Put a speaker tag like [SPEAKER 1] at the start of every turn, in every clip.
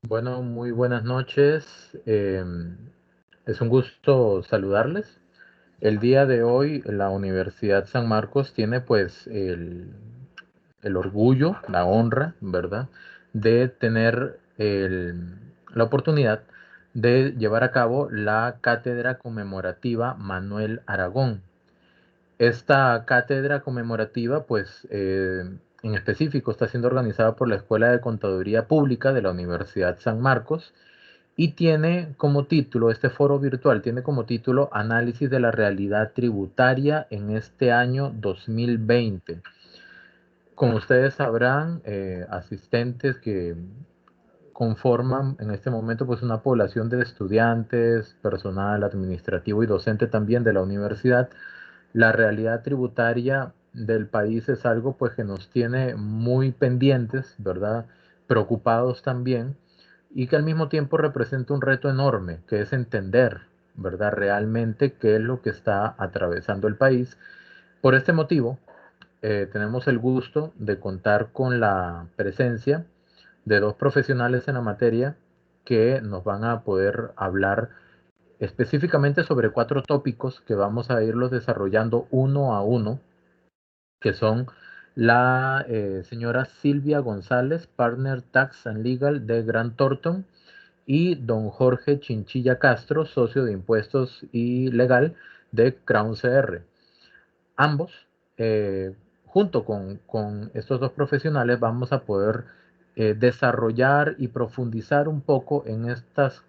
[SPEAKER 1] Bueno, muy buenas noches. Es un gusto saludarles. El día de hoy la Universidad San Marcos tiene pues el orgullo, la honra, ¿verdad? De tener la oportunidad de llevar a cabo la cátedra conmemorativa Manuel Aragón. Esta cátedra conmemorativa, pues, en específico está siendo organizada por la Escuela de Contaduría Pública de la Universidad San Marcos y tiene como título, este foro virtual tiene como título Análisis de la realidad tributaria en este año 2020. Como ustedes sabrán, asistentes que conforman en este momento pues una población de estudiantes, personal administrativo y docente también de la universidad. La realidad tributaria del país es algo pues que nos tiene muy pendientes, ¿verdad? Preocupados también y que al mismo tiempo representa un reto enorme, que es entender, ¿verdad? Realmente qué es lo que está atravesando el país. Por este motivo, tenemos el gusto de contar con la presencia de dos profesionales en la materia que nos van a poder hablar específicamente sobre cuatro tópicos que vamos a irlos desarrollando uno a uno, que son la señora Silvia González, Partner Tax and Legal de Grant Thornton, y don Jorge Chinchilla Castro, socio de impuestos y legal de Crown CR. Ambos, eh, junto con estos dos profesionales, vamos a poder desarrollar y profundizar un poco en estos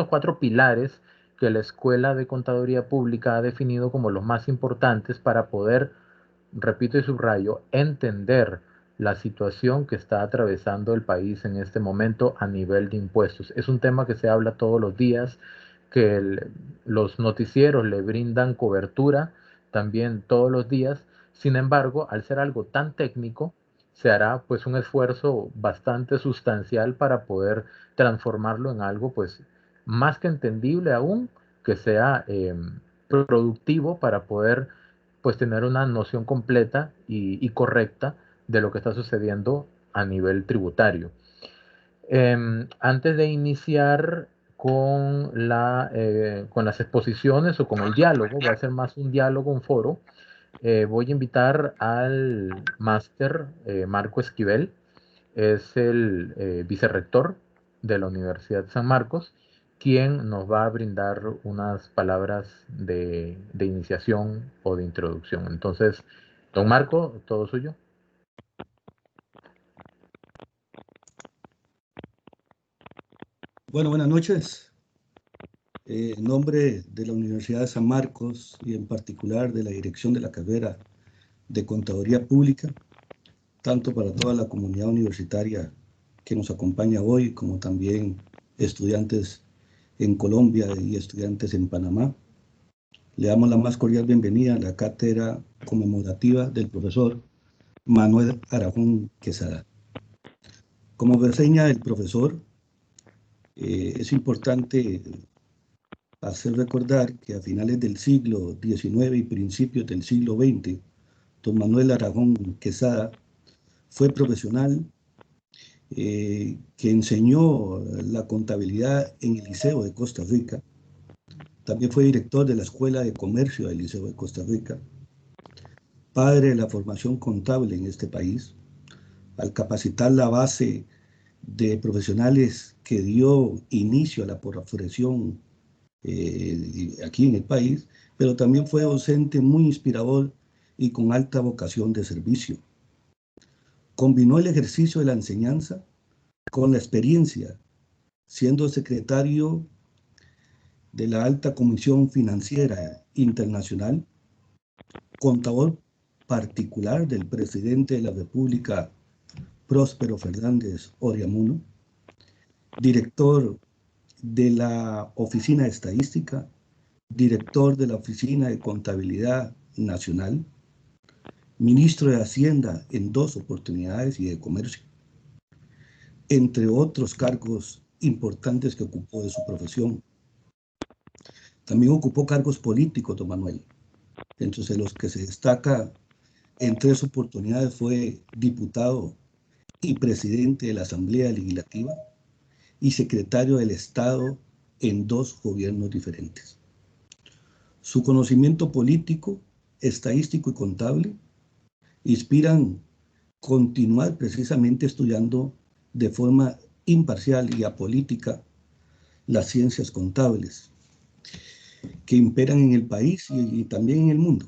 [SPEAKER 1] cuatro pilares que la Escuela de Contaduría Pública ha definido como los más importantes para poder, repito y subrayo, entender la situación que está atravesando el país en este momento a nivel de impuestos. Es un tema que se habla todos los días, que los noticieros le brindan cobertura también todos los días. Sin embargo, al ser algo tan técnico, se hará pues un esfuerzo bastante sustancial para poder transformarlo en algo pues más que entendible aún, que sea productivo para poder pues tener una noción completa y correcta de lo que está sucediendo a nivel tributario. Antes de iniciar con las exposiciones o con el diálogo, va a ser más un diálogo, un foro, voy a invitar al máster Marco Esquivel, es el vicerrector de la Universidad San Marcos, quien nos va a brindar unas palabras de iniciación o de introducción. Entonces, don Marco, todo suyo.
[SPEAKER 2] Bueno, buenas noches. En nombre de la Universidad de San Marcos y en particular de la dirección de la carrera de Contaduría Pública, tanto para toda la comunidad universitaria que nos acompaña hoy, como también estudiantes en Colombia y estudiantes en Panamá, le damos la más cordial bienvenida a la cátedra conmemorativa del profesor Manuel Aragón Quesada. Como reseña el profesor, es importante hacer recordar que a finales del siglo XIX y principios del siglo XX, don Manuel Aragón Quesada fue profesional que enseñó la contabilidad en el Liceo de Costa Rica. También fue director de la Escuela de Comercio del Liceo de Costa Rica, padre de la formación contable en este país, al capacitar la base de profesionales que dio inicio a la profesión aquí en el país, pero también fue docente muy inspirador y con alta vocación de servicio. Combinó el ejercicio de la enseñanza con la experiencia, siendo secretario de la Alta Comisión Financiera Internacional, contador particular del presidente de la República, Próspero Fernández Oriamuno, director de la Oficina de Estadística, director de la Oficina de Contabilidad Nacional, ministro de Hacienda en 2 oportunidades y de Comercio, entre otros cargos importantes que ocupó de su profesión. También ocupó cargos políticos, don Manuel. Entre los que se destaca en 3 oportunidades fue diputado y presidente de la Asamblea Legislativa y secretario del Estado en 2 gobiernos diferentes. Su conocimiento político, estadístico y contable inspiran continuar precisamente estudiando de forma imparcial y apolítica las ciencias contables que imperan en el país y también en el mundo.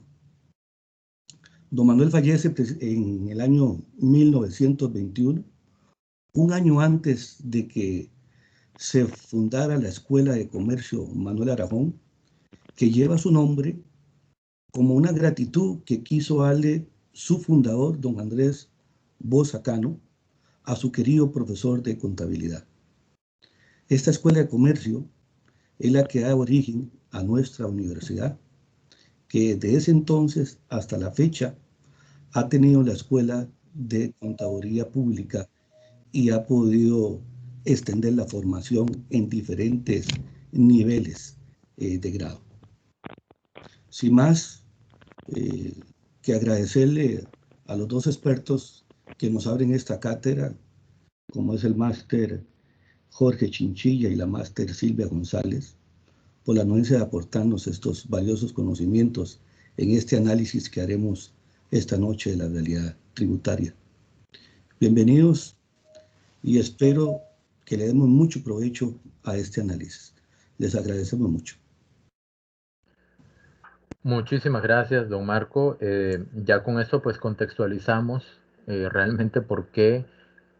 [SPEAKER 2] Don Manuel fallece en el año 1921, un año antes de que se fundara la Escuela de Comercio Manuel Aragón, que lleva su nombre como una gratitud que quiso darle su fundador, don Andrés Bozacano, a su querido profesor de contabilidad. Esta Escuela de Comercio es la que da origen a nuestra universidad, que desde ese entonces hasta la fecha ha tenido la Escuela de Contaduría Pública y ha podido extender la formación en diferentes niveles de grado. Sin más que agradecerle a los dos expertos que nos abren esta cátedra, como es el máster Jorge Chinchilla y la máster Silvia González, por la anuencia de aportarnos estos valiosos conocimientos en este análisis que haremos esta noche de la realidad tributaria. Bienvenidos y espero que le demos mucho provecho a este análisis. Les agradecemos mucho.
[SPEAKER 1] Muchísimas gracias, don Marco. Ya con esto pues contextualizamos realmente por qué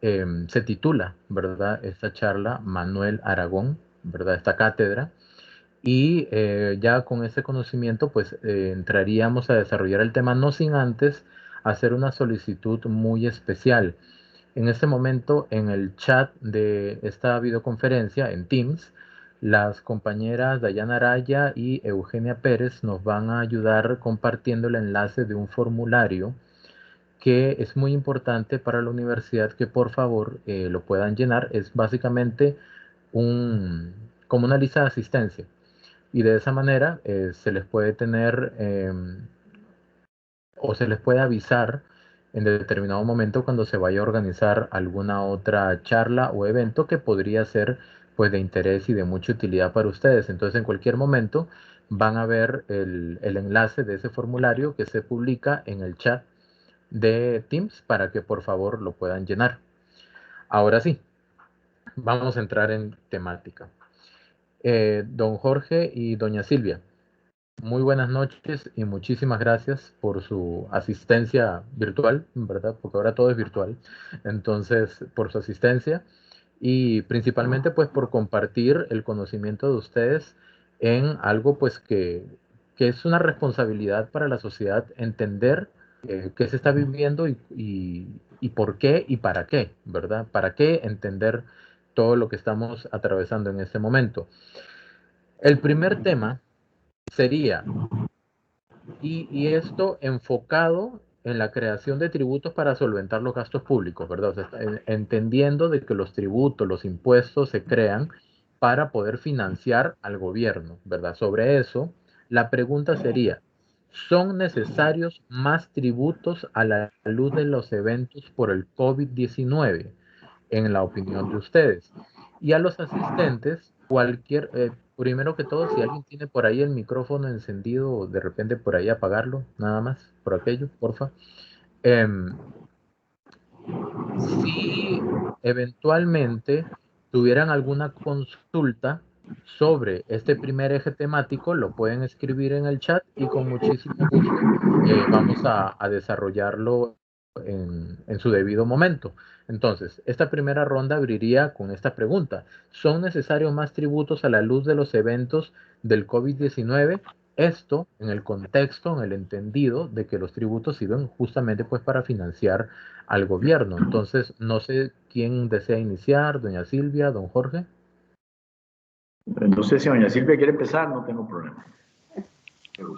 [SPEAKER 1] se titula, ¿verdad?, esta charla Manuel Aragón, ¿verdad?, esta cátedra. Y ya con ese conocimiento pues entraríamos a desarrollar el tema, no sin antes hacer una solicitud muy especial. En este momento, en el chat de esta videoconferencia en Teams, las compañeras Dayana Araya y Eugenia Pérez nos van a ayudar compartiendo el enlace de un formulario que es muy importante para la universidad, que por favor lo puedan llenar. Es básicamente como una lista de asistencia, y de esa manera se les puede tener o se les puede avisar en determinado momento cuando se vaya a organizar alguna otra charla o evento que podría ser pues de interés y de mucha utilidad para ustedes. Entonces en cualquier momento van a ver el enlace de ese formulario que se publica en el chat de Teams para que por favor lo puedan llenar. Ahora sí, vamos a entrar en temática. Don Jorge y doña Silvia, muy buenas noches y muchísimas gracias por su asistencia virtual, ¿verdad? Porque ahora todo es virtual. Entonces, por su asistencia y principalmente pues por compartir el conocimiento de ustedes en algo pues que es una responsabilidad para la sociedad entender qué se está viviendo y por qué y para qué, ¿verdad? ¿Para qué entender todo lo que estamos atravesando en este momento? El primer tema sería, y esto enfocado en la creación de tributos para solventar los gastos públicos, ¿verdad? O sea, entendiendo de que los tributos, los impuestos se crean para poder financiar al gobierno, ¿verdad? Sobre eso, la pregunta sería, ¿son necesarios más tributos a la luz de los eventos por el COVID-19, en la opinión de ustedes? Y a los asistentes, primero que todo, si alguien tiene por ahí el micrófono encendido, de repente por ahí apagarlo, nada más, por aquello, porfa. Si eventualmente tuvieran alguna consulta sobre este primer eje temático, lo pueden escribir en el chat y con muchísimo gusto vamos a desarrollarlo en su debido momento. Entonces, esta primera ronda abriría con esta pregunta: ¿son necesarios más tributos a la luz de los eventos del COVID-19? Esto en el contexto, en el entendido de que los tributos sirven justamente pues para financiar al gobierno. Entonces, no sé quién desea iniciar, doña Silvia, don Jorge.
[SPEAKER 3] No sé si doña Silvia quiere empezar, no tengo problema.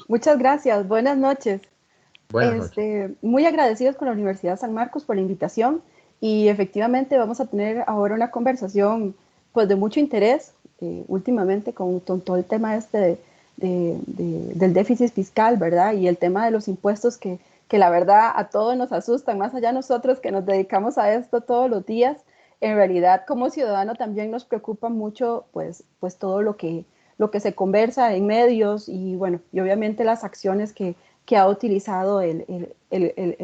[SPEAKER 4] Muchas gracias, buenas noches.
[SPEAKER 1] Buenas noches.
[SPEAKER 4] Muy agradecidos con la Universidad San Marcos por la invitación, y efectivamente vamos a tener ahora una conversación pues de mucho interés últimamente con todo el tema del déficit fiscal, ¿verdad? Y el tema de los impuestos que la verdad a todos nos asustan, más allá nosotros que nos dedicamos a esto todos los días. En realidad como ciudadano también nos preocupa mucho pues todo lo que se conversa en medios y bueno, y obviamente las acciones que ha utilizado el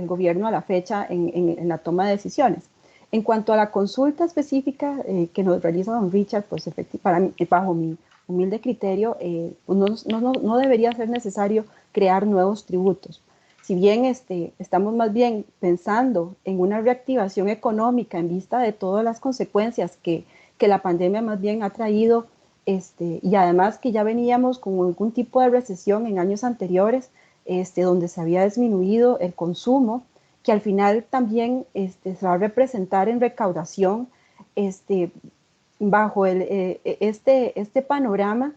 [SPEAKER 4] gobierno a la fecha en la toma de decisiones. En cuanto a la consulta específica que nos realiza don Richard, pues bajo mi humilde criterio, pues no debería ser necesario crear nuevos tributos. Si bien estamos más bien pensando en una reactivación económica en vista de todas las consecuencias que la pandemia más bien ha traído, y además que ya veníamos con algún tipo de recesión en años anteriores, donde se había disminuido el consumo, que al final también se va a representar en recaudación, bajo este panorama.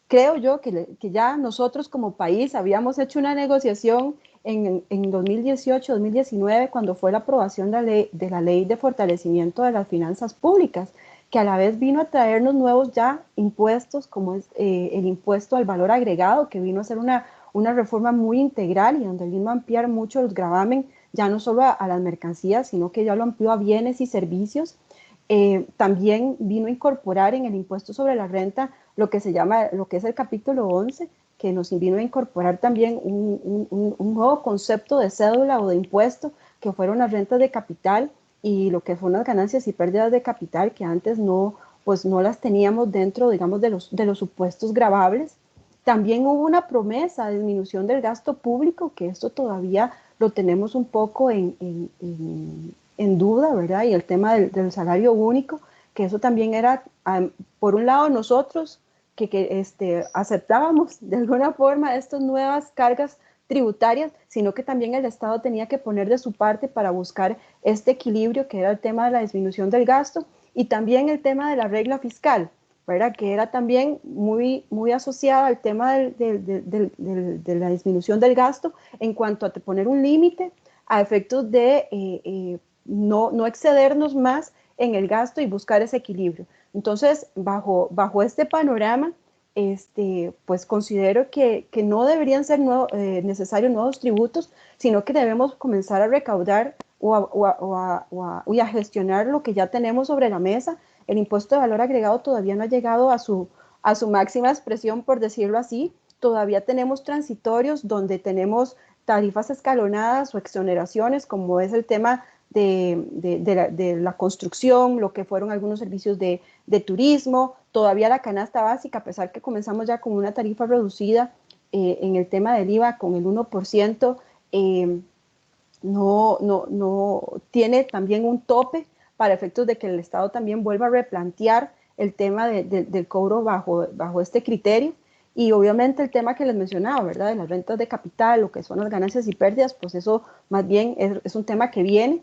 [SPEAKER 4] Creo yo que ya nosotros como país habíamos hecho una negociación en 2018-2019 cuando fue la aprobación de la ley de fortalecimiento de las finanzas públicas, que a la vez vino a traernos nuevos ya impuestos, como es el impuesto al valor agregado, que vino a ser una reforma muy integral y donde vino a ampliar mucho los gravamen, ya no solo a las mercancías, sino que ya lo amplió a bienes y servicios. También vino a incorporar en el impuesto sobre la renta lo que es el capítulo 11, que nos vino a incorporar también un nuevo concepto de cédula o de impuesto, que fueron las rentas de capital y lo que fueron las ganancias y pérdidas de capital, que antes no las teníamos dentro, digamos, de los supuestos gravables. También hubo una promesa de disminución del gasto público, que esto todavía lo tenemos un poco en duda, ¿verdad? Y el tema del salario único, que eso también era, por un lado, nosotros que aceptábamos de alguna forma estas nuevas cargas tributarias, sino que también el Estado tenía que poner de su parte para buscar este equilibrio, que era el tema de la disminución del gasto, y también el tema de la regla fiscal, ¿verdad? Que era también muy asociada al tema de la disminución del gasto en cuanto a poner un límite a efectos de no excedernos más en el gasto y buscar ese equilibrio. Entonces, bajo este panorama, pues considero que no deberían ser necesarios nuevos tributos, sino que debemos comenzar a recaudar y a gestionar lo que ya tenemos sobre la mesa. El impuesto de valor agregado todavía no ha llegado a su máxima expresión, por decirlo así. Todavía tenemos transitorios donde tenemos tarifas escalonadas o exoneraciones, como es el tema de la construcción, lo que fueron algunos servicios de turismo, todavía la canasta básica, a pesar que comenzamos ya con una tarifa reducida en el tema del IVA con el 1%, no tiene también un tope para efectos de que el Estado también vuelva a replantear el tema del cobro bajo este criterio. Y obviamente el tema que les mencionaba, ¿verdad? De las rentas de capital, lo que son las ganancias y pérdidas, pues eso más bien es un tema que viene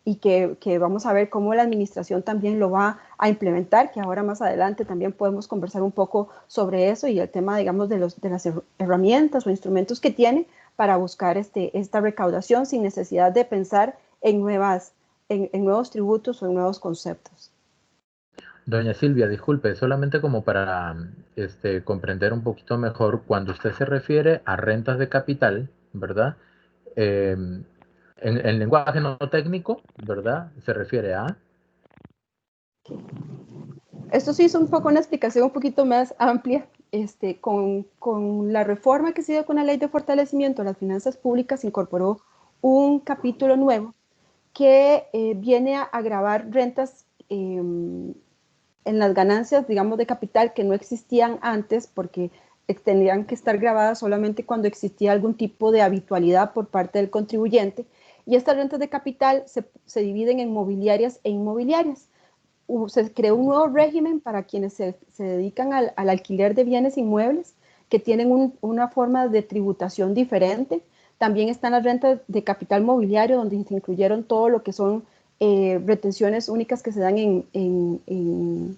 [SPEAKER 4] y que vamos a ver cómo la administración también lo va a implementar, que ahora más adelante también podemos conversar un poco sobre eso y el tema, digamos, de las herramientas o instrumentos que tiene para buscar esta recaudación sin necesidad de pensar en nuevos tributos o en nuevos conceptos.
[SPEAKER 1] Doña Silvia, disculpe, solamente como para comprender un poquito mejor, cuando usted se refiere a rentas de capital, ¿verdad? En lenguaje no técnico, ¿verdad? Se refiere a...
[SPEAKER 4] Esto sí es un poco una explicación un poquito más amplia. Con la reforma que se dio con la Ley de Fortalecimiento de las Finanzas Públicas, se incorporó un capítulo nuevo que viene a gravar rentas en las ganancias, digamos, de capital que no existían antes, porque tendrían que estar grabadas solamente cuando existía algún tipo de habitualidad por parte del contribuyente. Y estas rentas de capital se dividen en mobiliarias e inmobiliarias. Se creó un nuevo régimen para quienes se dedican al alquiler de bienes inmuebles, que tienen una forma de tributación diferente. También están las rentas de capital mobiliario, donde se incluyeron todo lo que son retenciones únicas que se dan en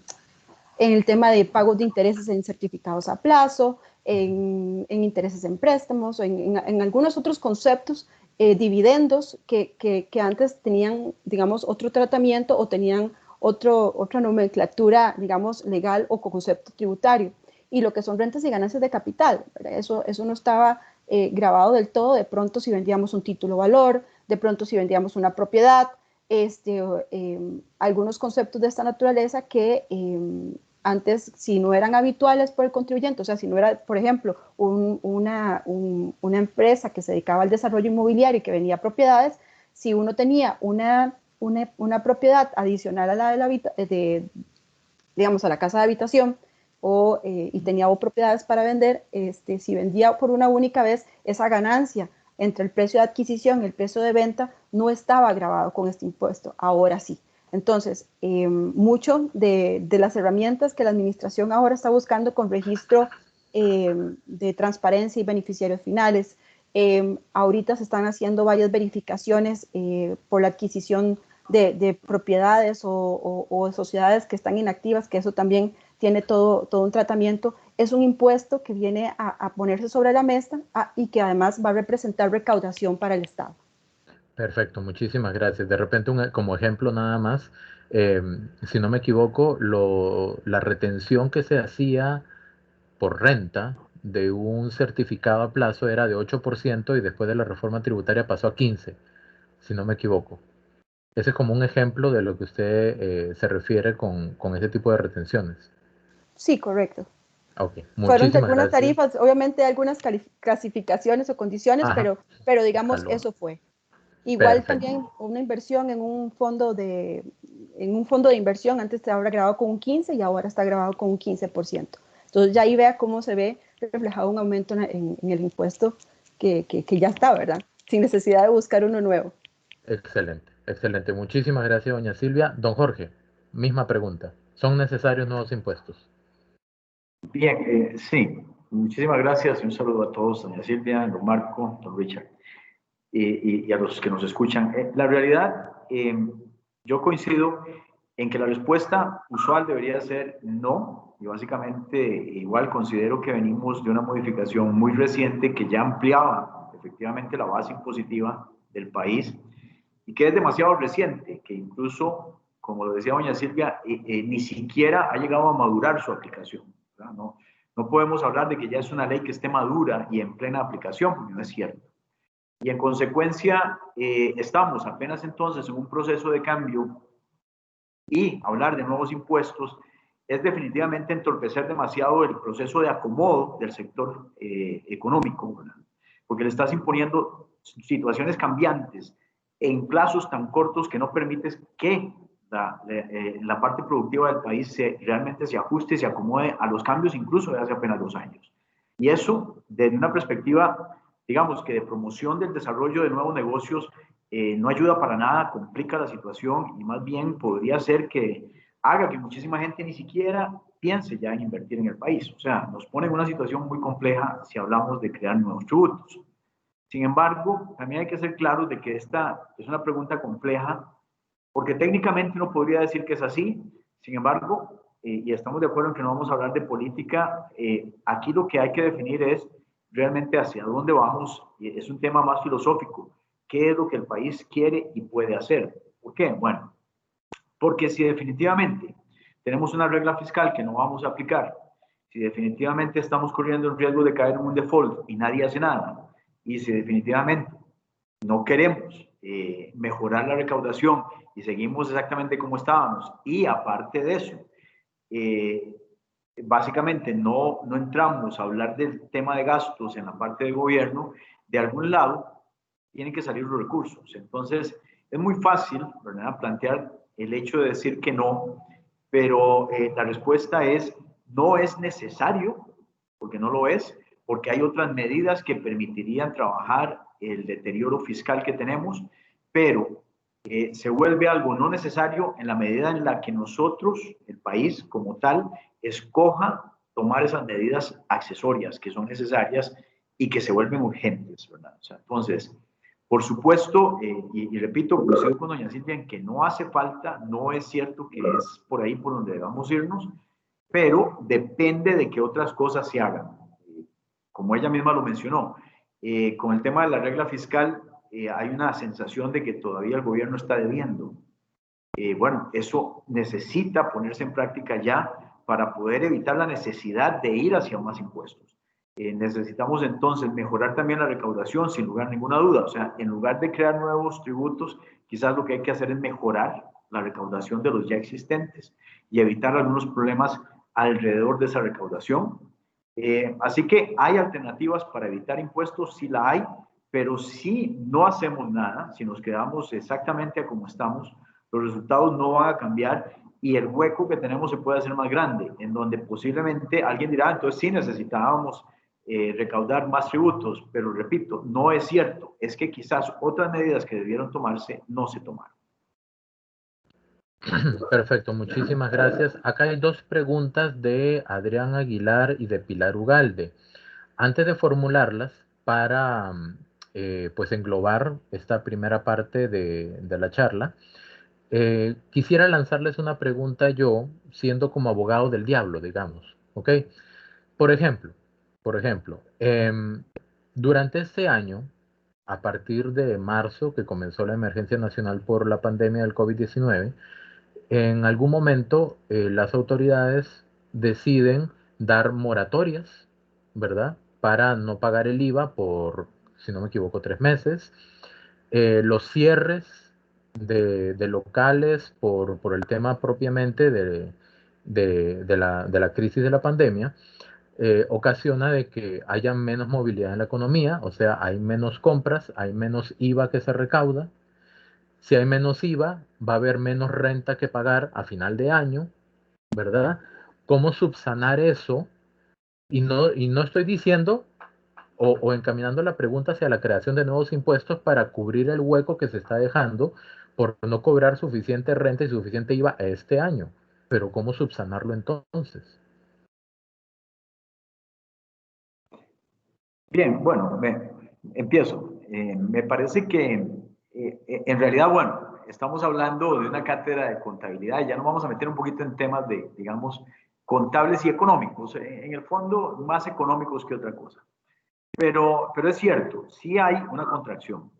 [SPEAKER 4] el tema de pagos de intereses en certificados a plazo, en intereses en préstamos, en algunos otros conceptos, dividendos que antes tenían, digamos, otro tratamiento o tenían otra nomenclatura, digamos, legal o concepto tributario. Y lo que son rentas y ganancias de capital, ¿verdad? Eso no estaba grabado del todo. De pronto si vendíamos un título valor, de pronto si vendíamos una propiedad, algunos conceptos de esta naturaleza que antes, si no eran habituales por el contribuyente, o sea, si no era, por ejemplo, una empresa que se dedicaba al desarrollo inmobiliario y que vendía propiedades, si uno tenía una una propiedad adicional a la digamos, a la casa de habitación y tenía propiedades para vender, si vendía por una única vez, esa ganancia entre el precio de adquisición y el precio de venta no estaba grabado con este impuesto, ahora sí. Entonces, mucho de las herramientas que la administración ahora está buscando con registro de transparencia y beneficiarios finales, ahorita se están haciendo varias verificaciones por la adquisición de propiedades o sociedades que están inactivas, que eso también tiene todo un tratamiento. Es un impuesto que viene a ponerse sobre la mesa y que además va a representar recaudación para el Estado.
[SPEAKER 1] Perfecto, muchísimas gracias. De repente, como ejemplo nada más, si no me equivoco, la retención que se hacía por renta de un certificado a plazo era de 8% y después de la reforma tributaria pasó a 15%, si no me equivoco. Ese es como un ejemplo de lo que usted se refiere con ese tipo de retenciones.
[SPEAKER 4] Sí, correcto.
[SPEAKER 1] Okay,
[SPEAKER 4] fueron
[SPEAKER 1] muchísimas
[SPEAKER 4] algunas
[SPEAKER 1] gracias.
[SPEAKER 4] tarifas, obviamente algunas clasificaciones o condiciones, pero digamos
[SPEAKER 1] Escalón.
[SPEAKER 4] eso fue. Igual
[SPEAKER 1] Perfecto.
[SPEAKER 4] también una inversión en un fondo de inversión, antes estaba grabado con un 15% y ahora está grabado con un 15%. Entonces ya ahí vea cómo se ve reflejado un aumento en el impuesto que ya está, ¿verdad? Sin necesidad de buscar uno nuevo.
[SPEAKER 1] Excelente, excelente. Muchísimas gracias, doña Silvia. Don Jorge, misma pregunta. ¿Son necesarios nuevos impuestos?
[SPEAKER 3] Bien, sí. Muchísimas gracias y un saludo a todos, doña Silvia, don Marco, don Richard, y a los que nos escuchan. La realidad, yo coincido en que la respuesta usual debería ser no, y básicamente igual considero que venimos de una modificación muy reciente que ya ampliaba efectivamente la base impositiva del país y que es demasiado reciente, que incluso, como lo decía doña Silvia, ni siquiera ha llegado a madurar su aplicación. No podemos hablar de que ya es una ley que esté madura y en plena aplicación, porque no es cierto. Y en consecuencia, estamos apenas entonces en un proceso de cambio y hablar de nuevos impuestos es definitivamente entorpecer demasiado el proceso de acomodo del sector económico, ¿verdad? Porque le estás imponiendo situaciones cambiantes en plazos tan cortos que no permites que la parte productiva del país realmente se ajuste y se acomode a los cambios incluso de hace apenas 2 años. Y eso, desde una perspectiva, digamos que de promoción del desarrollo de nuevos negocios, no ayuda para nada, complica la situación y más bien podría ser que haga que muchísima gente ni siquiera piense ya en invertir en el país. O sea, nos pone en una situación muy compleja si hablamos de crear nuevos tributos. Sin embargo, también hay que ser claros de que esta es una pregunta compleja, porque técnicamente uno podría decir que es así. Sin embargo, y estamos de acuerdo en que no vamos a hablar de política, aquí lo que hay que definir es realmente hacia dónde vamos. Es un tema más filosófico. ¿Qué es lo que el país quiere y puede hacer? ¿Por qué? Bueno, porque si definitivamente tenemos una regla fiscal que no vamos a aplicar, si definitivamente estamos corriendo el riesgo de caer en un default y nadie hace nada, y si definitivamente no queremos mejorar la recaudación y seguimos exactamente como estábamos, y aparte de eso, básicamente no entramos a hablar del tema de gastos en la parte del gobierno, de algún lado tienen que salir los recursos. Entonces, es muy fácil, ¿verdad?, plantear el hecho de decir que no, pero la respuesta es no es necesario, porque no lo es, porque hay otras medidas que permitirían trabajar el deterioro fiscal que tenemos, pero se vuelve algo no necesario en la medida en la que nosotros, el país como tal, escoja tomar esas medidas accesorias que son necesarias y que se vuelven urgentes, ¿verdad? O sea, entonces, por supuesto, y repito, coincido con doña Silvia en que no hace falta, no es cierto que es por ahí por donde debamos irnos, pero depende de que otras cosas se hagan. Como ella misma lo mencionó, con el tema de la regla fiscal hay una sensación de que todavía el gobierno está debiendo. Bueno, eso necesita ponerse en práctica ya para poder evitar la necesidad de ir hacia más impuestos. Necesitamos entonces mejorar también la recaudación, sin lugar a ninguna duda. O sea, en lugar de crear nuevos tributos, quizás lo que hay que hacer es mejorar la recaudación de los ya existentes y evitar algunos problemas alrededor de esa recaudación. Así que hay alternativas para evitar impuestos, sí la hay, pero si no hacemos nada, si nos quedamos exactamente como estamos, Los resultados no van a cambiar y el hueco que tenemos se puede hacer más grande, en donde posiblemente alguien dirá, entonces sí necesitábamos recaudar más tributos, pero repito, no es cierto, es que quizás otras medidas que debieron tomarse no se tomaron.
[SPEAKER 1] Perfecto, muchísimas gracias. Acá hay dos preguntas de Adrián Aguilar y de Pilar Ugalde. Antes de formularlas, para pues englobar esta primera parte de la charla, quisiera lanzarles una pregunta yo, siendo como abogado del diablo, digamos, ¿ok? Por ejemplo, durante este año, a partir de marzo, que comenzó la emergencia nacional por la pandemia del COVID-19, en algún momento las autoridades deciden dar moratorias, ¿verdad? Para no pagar el IVA por, si no me equivoco, 3 meses. Los cierres de locales por el tema propiamente de la crisis de la pandemia ocasiona de que haya menos movilidad en la economía, o sea, hay menos compras, hay menos IVA que se recauda. Si hay menos IVA, va a haber menos renta que pagar a final de año, ¿verdad? ¿Cómo subsanar eso? Y no estoy diciendo o encaminando la pregunta hacia la creación de nuevos impuestos para cubrir el hueco que se está dejando por no cobrar suficiente renta y suficiente IVA este año. Pero ¿cómo subsanarlo entonces?
[SPEAKER 3] Bien, bueno, empiezo. Me parece que en realidad, bueno, estamos hablando de una cátedra de contabilidad, ya nos vamos a meter un poquito en temas de, digamos, contables y económicos, en el fondo más económicos que otra cosa. Pero es cierto, sí hay una contracción.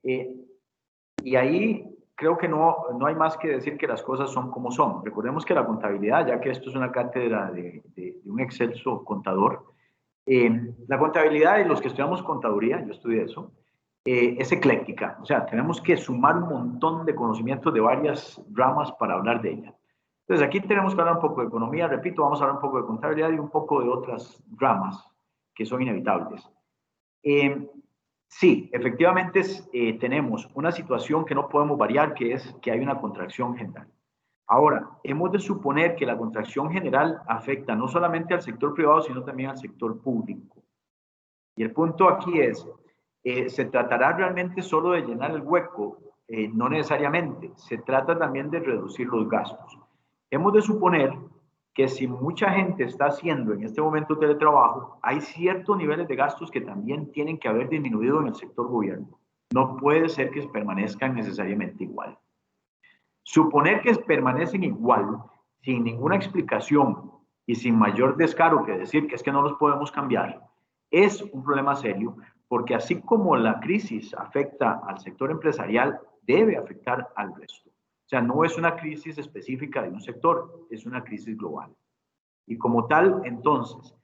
[SPEAKER 3] Y ahí creo que no hay más que decir que las cosas son como son. Recordemos que la contabilidad, ya que esto es una cátedra de un excelso contador, la contabilidad y los que estudiamos contaduría, yo estudié eso, es ecléctica. O sea, tenemos que sumar un montón de conocimientos de varias ramas para hablar de ella. Entonces, aquí tenemos que hablar un poco de economía, repito, vamos a hablar un poco de contabilidad y un poco de otras ramas que son inevitables. Sí, efectivamente tenemos una situación que no podemos variar, que es que hay una contracción general. Ahora, hemos de suponer que la contracción general afecta no solamente al sector privado, sino también al sector público. Y el punto aquí es, ¿se tratará realmente solo de llenar el hueco? No necesariamente, se trata también de reducir los gastos. Hemos de suponer que si mucha gente está haciendo en este momento teletrabajo, hay ciertos niveles de gastos que también tienen que haber disminuido en el sector gobierno. No puede ser que permanezcan necesariamente igual. Suponer que permanecen igual, sin ninguna explicación y sin mayor descaro que decir que es que no los podemos cambiar, es un problema serio, porque así como la crisis afecta al sector empresarial, debe afectar al resto. O sea, no es una crisis específica de un sector, es una crisis global. Y como tal, entonces,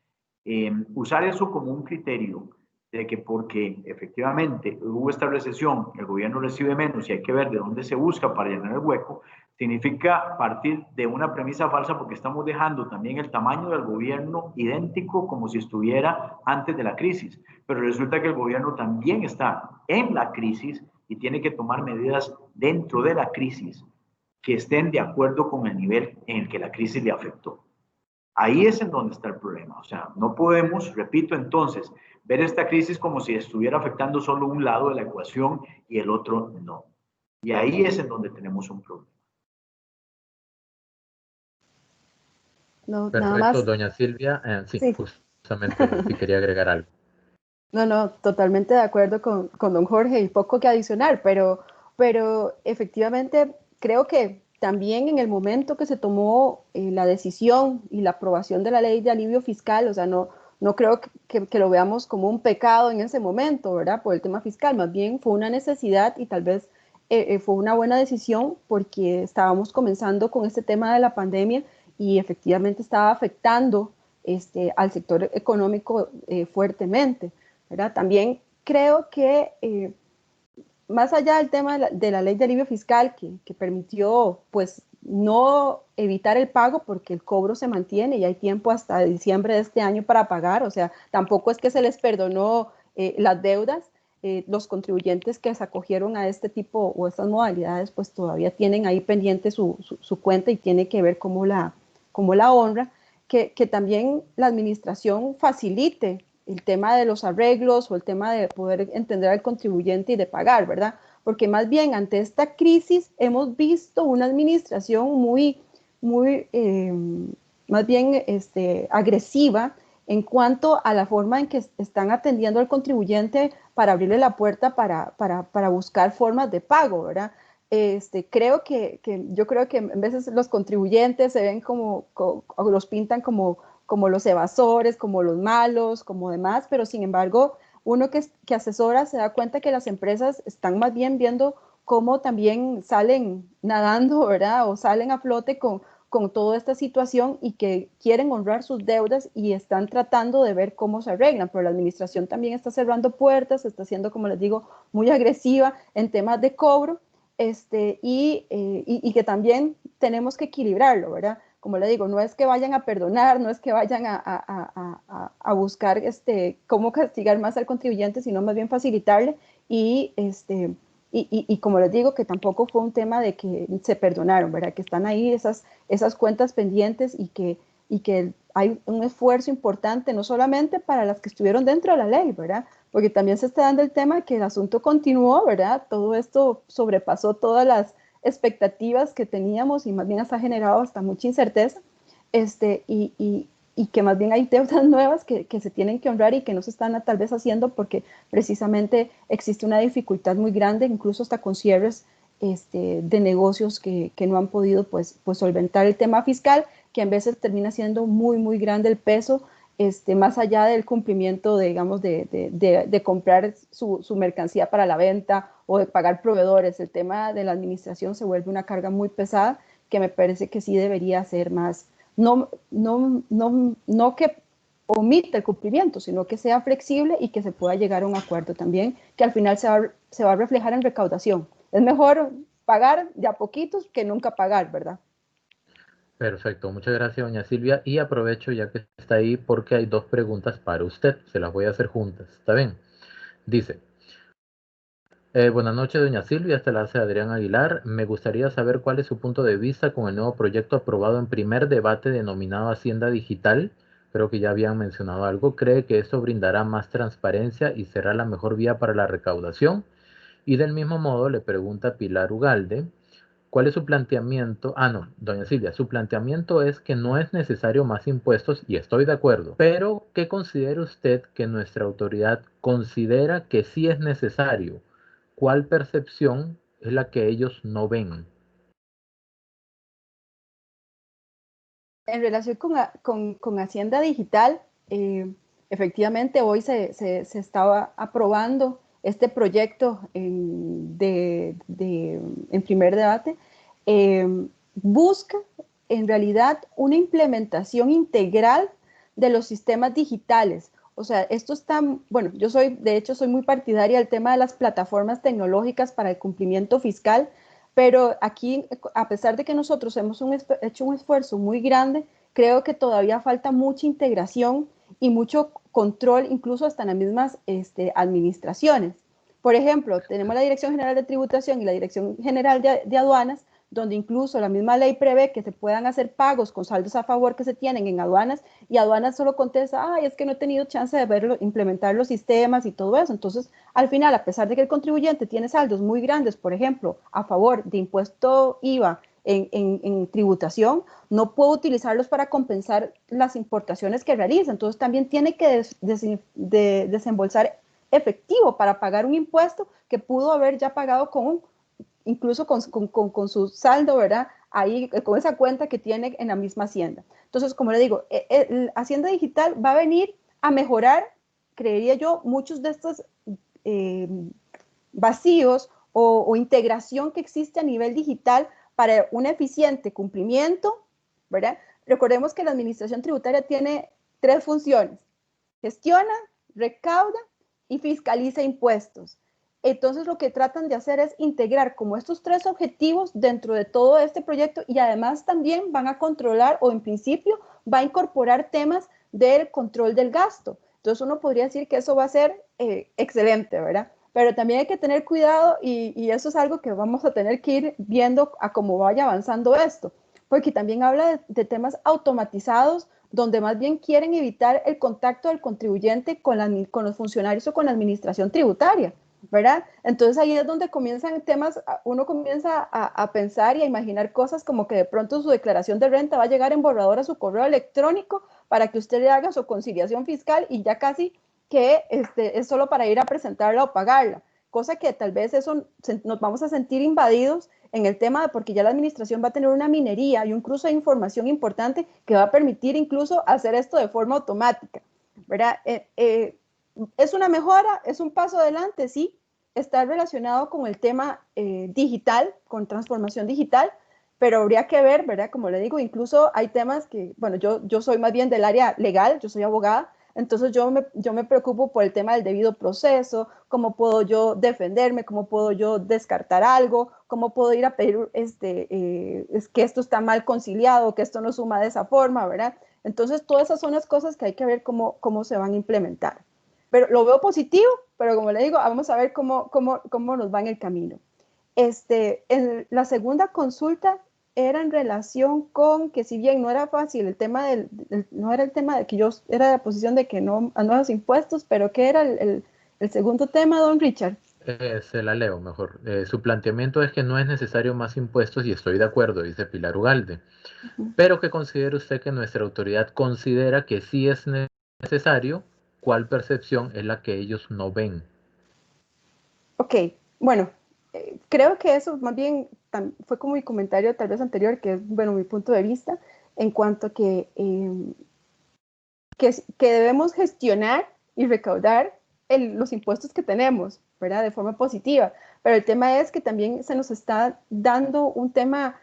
[SPEAKER 3] usar eso como un criterio de que porque efectivamente hubo esta recesión, el gobierno recibe menos y hay que ver de dónde se busca para llenar el hueco, significa partir de una premisa falsa porque estamos dejando también el tamaño del gobierno idéntico como si estuviera antes de la crisis. Pero resulta que el gobierno también está en la crisis y tiene que tomar medidas dentro de la crisis que estén de acuerdo con el nivel en el que la crisis le afectó. Ahí es en donde está el problema. O sea, no podemos, repito entonces, ver esta crisis como si estuviera afectando solo un lado de la ecuación y el otro no. Y ahí es en donde tenemos un problema.
[SPEAKER 4] No, nada
[SPEAKER 1] Perfecto,
[SPEAKER 4] más.
[SPEAKER 1] doña Silvia. Sí,
[SPEAKER 4] Sí.
[SPEAKER 1] justamente si quería agregar algo.
[SPEAKER 4] No, totalmente de acuerdo con don Jorge y poco que adicionar, pero efectivamente creo que también en el momento que se tomó la decisión y la aprobación de la ley de alivio fiscal, o sea, no creo que lo veamos como un pecado en ese momento, ¿verdad? Por el tema fiscal, más bien fue una necesidad y tal vez fue una buena decisión porque estábamos comenzando con este tema de la pandemia y efectivamente estaba afectando al sector económico fuertemente. ¿Verdad? También creo que más allá del tema de la ley de alivio fiscal que permitió pues no evitar el pago porque el cobro se mantiene y hay tiempo hasta diciembre de este año para pagar, o sea, tampoco es que se les perdonó las deudas, los contribuyentes que se acogieron a este tipo o estas modalidades, pues todavía tienen ahí pendiente su cuenta y tiene que ver cómo la honra, que también la administración facilite el tema de los arreglos o el tema de poder entender al contribuyente y de pagar, ¿verdad? Porque más bien ante esta crisis hemos visto una administración muy más bien agresiva en cuanto a la forma en que están atendiendo al contribuyente para abrirle la puerta para buscar formas de pago, ¿verdad? Yo creo que en veces los contribuyentes se ven o los pintan como los evasores, como los malos, como demás, pero sin embargo, uno que asesora se da cuenta que las empresas están más bien viendo cómo también salen nadando, ¿verdad? O salen a flote con toda esta situación y que quieren honrar sus deudas y están tratando de ver cómo se arreglan, pero la administración también está cerrando puertas, está siendo, como les digo, muy agresiva en temas de cobro, y que también tenemos que equilibrarlo, ¿verdad? Como le digo, no es que vayan a perdonar, no es que vayan a buscar cómo castigar más al contribuyente, sino más bien facilitarle y como les digo, que tampoco fue un tema de que se perdonaron, ¿verdad? Que están ahí esas cuentas pendientes y que hay un esfuerzo importante, no solamente para las que estuvieron dentro de la ley, ¿verdad? Porque también se está dando el tema de que el asunto continuó, ¿verdad? Todo esto sobrepasó todas las expectativas que teníamos y más bien ha generado hasta mucha incerteza, y que más bien hay deudas nuevas que se tienen que honrar y que no se están tal vez haciendo porque precisamente existe una dificultad muy grande, incluso hasta con cierres de negocios que no han podido pues solventar el tema fiscal, que a veces termina siendo muy grande el peso, más allá del cumplimiento, digamos, de comprar su mercancía para la venta o de pagar proveedores. El tema de la administración se vuelve una carga muy pesada que me parece que sí debería ser más, no que omita el cumplimiento, sino que sea flexible y que se pueda llegar a un acuerdo también, que al final se va a reflejar en recaudación. Es mejor pagar de a poquitos que nunca pagar, ¿verdad?
[SPEAKER 1] Perfecto, muchas gracias, doña Silvia. Y aprovecho ya que está ahí porque hay dos preguntas para usted. Se las voy a hacer juntas. ¿Está bien? Dice, buenas noches, doña Silvia. Esta la hace Adrián Aguilar. Me gustaría saber cuál es su punto de vista con el nuevo proyecto aprobado en primer debate denominado Hacienda Digital. Creo que ya habían mencionado algo. ¿Cree que esto brindará más transparencia y será la mejor vía para la recaudación? Y del mismo modo le pregunta Pilar Ugalde, ¿cuál es su planteamiento? Ah, no, doña Silvia, su planteamiento es que no es necesario más impuestos y estoy de acuerdo, pero ¿qué considera usted que nuestra autoridad considera que sí es necesario? ¿Cuál percepción es la que ellos no ven?
[SPEAKER 4] En relación con Hacienda Digital, efectivamente hoy se estaba aprobando este proyecto en primer debate. Busca en realidad una implementación integral de los sistemas digitales. O sea, esto está, bueno, de hecho soy muy partidaria del tema de las plataformas tecnológicas para el cumplimiento fiscal, pero aquí, a pesar de que nosotros hemos hecho un esfuerzo muy grande, creo que todavía falta mucha integración y mucho control, incluso hasta en las mismas administraciones. Por ejemplo, tenemos la Dirección General de Tributación y la Dirección General de Aduanas, donde incluso la misma ley prevé que se puedan hacer pagos con saldos a favor que se tienen en aduanas, y aduanas solo contesta, ay, es que no he tenido chance de verlo, implementar los sistemas y todo eso. Entonces, al final, a pesar de que el contribuyente tiene saldos muy grandes, por ejemplo, a favor de impuesto IVA en tributación, no puede utilizarlos para compensar las importaciones que realiza. Entonces, también tiene que desembolsar efectivo para pagar un impuesto que pudo haber ya pagado incluso con su saldo, ¿verdad? Ahí, con esa cuenta que tiene en la misma Hacienda. Entonces, como le digo, Hacienda Digital va a venir a mejorar, creería yo, muchos de estos vacíos o integración que existe a nivel digital para un eficiente cumplimiento, ¿verdad? Recordemos que la administración tributaria tiene 3 funciones: gestiona, recauda y fiscaliza impuestos. Entonces lo que tratan de hacer es integrar como estos 3 objetivos dentro de todo este proyecto, y además también van a controlar, o en principio va a incorporar temas del control del gasto. Entonces uno podría decir que eso va a ser excelente, ¿verdad? pero también hay que tener cuidado y eso es algo que vamos a tener que ir viendo a cómo vaya avanzando esto, porque también habla de temas automatizados donde más bien quieren evitar el contacto del contribuyente con los funcionarios o con la administración tributaria, ¿verdad? Entonces ahí es donde comienzan temas, uno comienza a pensar y a imaginar cosas como que de pronto su declaración de renta va a llegar en borrador a su correo electrónico para que usted le haga su conciliación fiscal y ya casi que es solo para ir a presentarla o pagarla, cosa que tal vez eso nos vamos a sentir invadidos en el tema de porque ya la administración va a tener una minería y un cruce de información importante que va a permitir incluso hacer esto de forma automática, ¿verdad? Es una mejora, es un paso adelante, sí, está relacionado con el tema digital, con transformación digital, pero habría que ver, ¿verdad? Como le digo, incluso hay temas que, bueno, yo soy más bien del área legal, yo soy abogada, entonces yo me preocupo por el tema del debido proceso, cómo puedo yo defenderme, cómo puedo yo descartar algo, cómo puedo ir a pedir es que esto está mal conciliado, que esto no suma de esa forma, ¿verdad? Entonces todas esas son las cosas que hay que ver cómo se van a implementar. Pero lo veo positivo, pero como le digo, vamos a ver cómo nos va en el camino. La segunda consulta era en relación con que si bien no era fácil el tema no era el tema de que yo era de la posición de que no a nuevos impuestos, pero ¿qué era el segundo tema, don Richard?
[SPEAKER 1] Se la leo mejor. Su planteamiento es que no es necesario más impuestos y estoy de acuerdo, dice Pilar Ugalde, pero que considere usted que nuestra autoridad considera que sí es necesario, ¿cuál percepción es la que ellos no ven?
[SPEAKER 4] Ok, bueno, creo que eso más bien fue como mi comentario tal vez anterior, que es, bueno, mi punto de vista, en cuanto a que debemos gestionar y recaudar los impuestos que tenemos, ¿verdad? De forma positiva. Pero el tema es que también se nos está dando un tema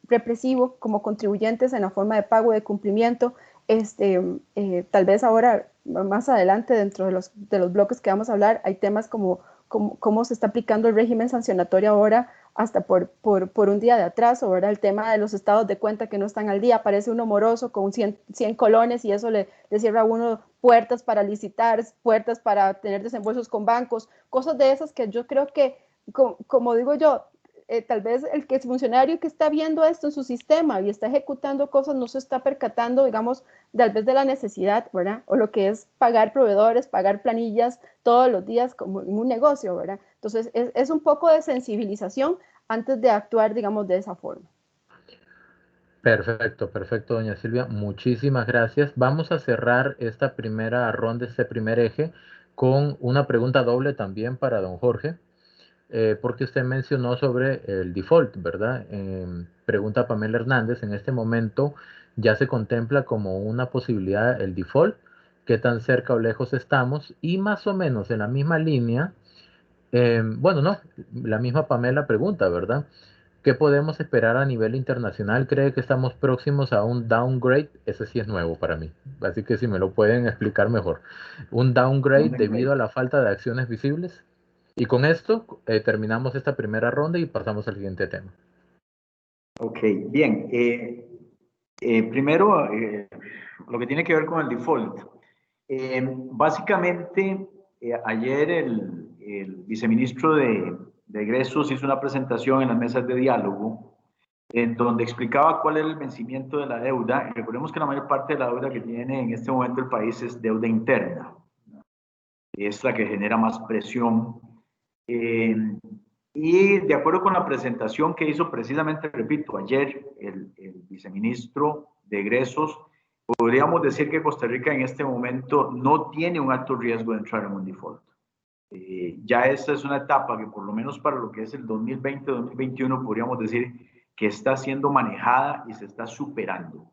[SPEAKER 4] represivo como contribuyentes en la forma de pago, de cumplimiento. Tal vez ahora, más adelante, dentro de los bloques que vamos a hablar, hay temas como cómo se está aplicando el régimen sancionatorio ahora hasta por un día de atraso, ¿verdad? El tema de los estados de cuenta que no están al día, aparece uno moroso con 100 colones y eso le cierra a uno puertas para licitar, puertas para tener desembolsos con bancos, cosas de esas que yo creo que, como digo yo, tal vez el que es funcionario que está viendo esto en su sistema y está ejecutando cosas no se está percatando, digamos, tal vez de la necesidad, ¿verdad? O lo que es pagar proveedores, pagar planillas todos los días como en un negocio, ¿verdad? Entonces, es un poco de sensibilización antes de actuar, digamos, de esa forma.
[SPEAKER 1] Perfecto, perfecto, doña Silvia. Muchísimas gracias. Vamos a cerrar esta primera ronda, este primer eje, con una pregunta doble también para don Jorge, porque usted mencionó sobre el default, ¿verdad? Pregunta Pamela Hernández, en este momento ya se contempla como una posibilidad el default, qué tan cerca o lejos estamos, y más o menos en la misma línea, bueno, no, la misma Pamela pregunta, ¿verdad? ¿Qué podemos esperar a nivel internacional? ¿Cree que estamos próximos a un downgrade? Ese sí es nuevo para mí, así que si me lo pueden explicar mejor. ¿Un downgrade debido a la falta de acciones visibles? Y con esto terminamos esta primera ronda y pasamos al siguiente tema.
[SPEAKER 3] Ok, bien. Primero, lo que tiene que ver con el default. Básicamente, ayer el viceministro de egresos hizo una presentación en las mesas de diálogo en donde explicaba cuál era el vencimiento de la deuda. Y recordemos que la mayor parte de la deuda que tiene en este momento el país es deuda interna. Es la que genera más presión. Y de acuerdo con la presentación que hizo precisamente, repito, ayer el viceministro de egresos, podríamos decir que Costa Rica en este momento no tiene un alto riesgo de entrar en un default. Ya esta es una etapa que por lo menos para lo que es el 2020-2021 podríamos decir que está siendo manejada y se está superando.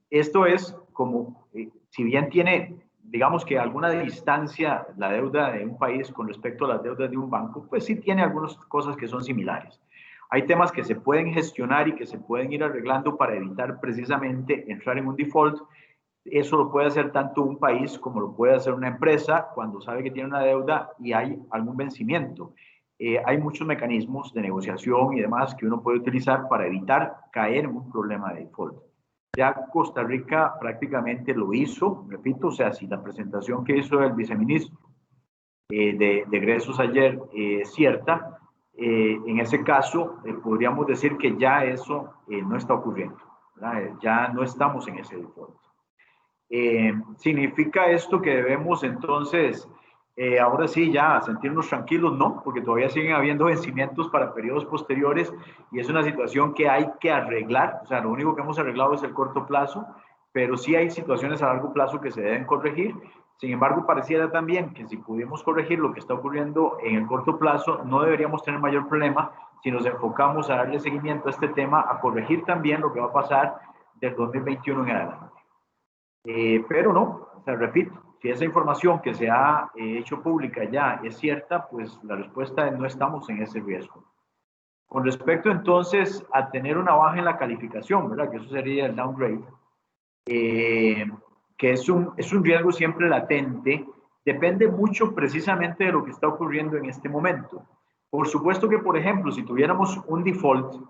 [SPEAKER 3] Esto es como, si bien tiene, digamos que alguna distancia la deuda de un país con respecto a las deudas de un banco, pues sí tiene algunas cosas que son similares. Hay temas que se pueden gestionar y que se pueden ir arreglando para evitar precisamente entrar en un default. Eso lo puede hacer tanto un país como lo puede hacer una empresa cuando sabe que tiene una deuda y hay algún vencimiento. Hay muchos mecanismos de negociación y demás que uno puede utilizar para evitar caer en un problema de default. Ya Costa Rica prácticamente lo hizo, repito, o sea, si la presentación que hizo el viceministro de egresos ayer cierta, en ese caso podríamos decir que ya eso no está ocurriendo, ¿verdad? Ya no estamos en ese default. ¿Significa esto que debemos entonces, ahora sí, ya sentirnos tranquilos? No, porque todavía siguen habiendo vencimientos para periodos posteriores y es una situación que hay que arreglar. O sea, lo único que hemos arreglado es el corto plazo, pero sí hay situaciones a largo plazo que se deben corregir. Sin embargo, pareciera también que si pudimos corregir lo que está ocurriendo en el corto plazo, no deberíamos tener mayor problema si nos enfocamos a darle seguimiento a este tema, a corregir también lo que va a pasar del 2021 en adelante. Pero no, o sea, repito, si esa información que se ha hecho pública ya es cierta, pues la respuesta es no estamos en ese riesgo. Con respecto entonces a tener una baja en la calificación, ¿verdad? Que eso sería el downgrade, que es un riesgo siempre latente, depende mucho precisamente de lo que está ocurriendo en este momento. Por supuesto que, por ejemplo, si tuviéramos un default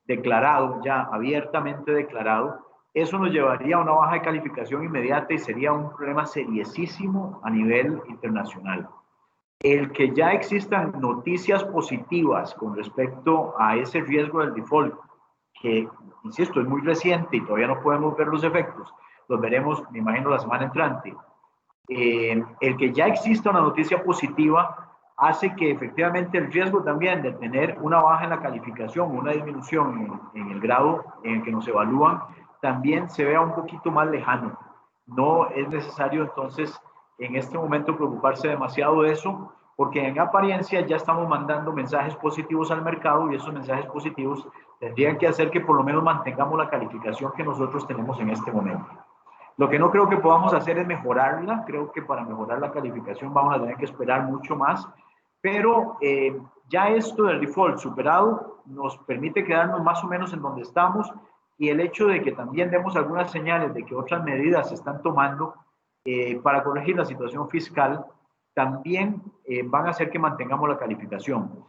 [SPEAKER 3] declarado, ya abiertamente declarado, eso nos llevaría a una baja de calificación inmediata y sería un problema seriosísimo a nivel internacional. El que ya existan noticias positivas con respecto a ese riesgo del default, que, insisto, es muy reciente y todavía no podemos ver los efectos, los veremos, me imagino, la semana entrante. El que ya exista una noticia positiva hace que efectivamente el riesgo también de tener una baja en la calificación, una disminución en el grado en el que nos evalúan, también se vea un poquito más lejano. No es necesario entonces en este momento preocuparse demasiado de eso, porque en apariencia ya estamos mandando mensajes positivos al mercado y esos mensajes positivos tendrían que hacer que por lo menos mantengamos la calificación que nosotros tenemos en este momento. Lo que no creo que podamos hacer es mejorarla. Creo que para mejorar la calificación vamos a tener que esperar mucho más. Pero ya esto del default superado nos permite quedarnos más o menos en donde estamos, y el hecho de que también demos algunas señales de que otras medidas se están tomando para corregir la situación fiscal también van a hacer que mantengamos la calificación.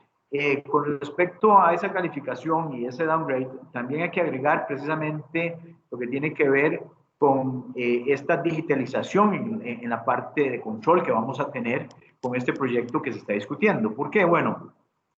[SPEAKER 3] Con respecto a esa calificación y ese downgrade, también hay que agregar precisamente lo que tiene que ver con esta digitalización en la parte de control que vamos a tener con este proyecto que se está discutiendo. ¿Por qué? Bueno,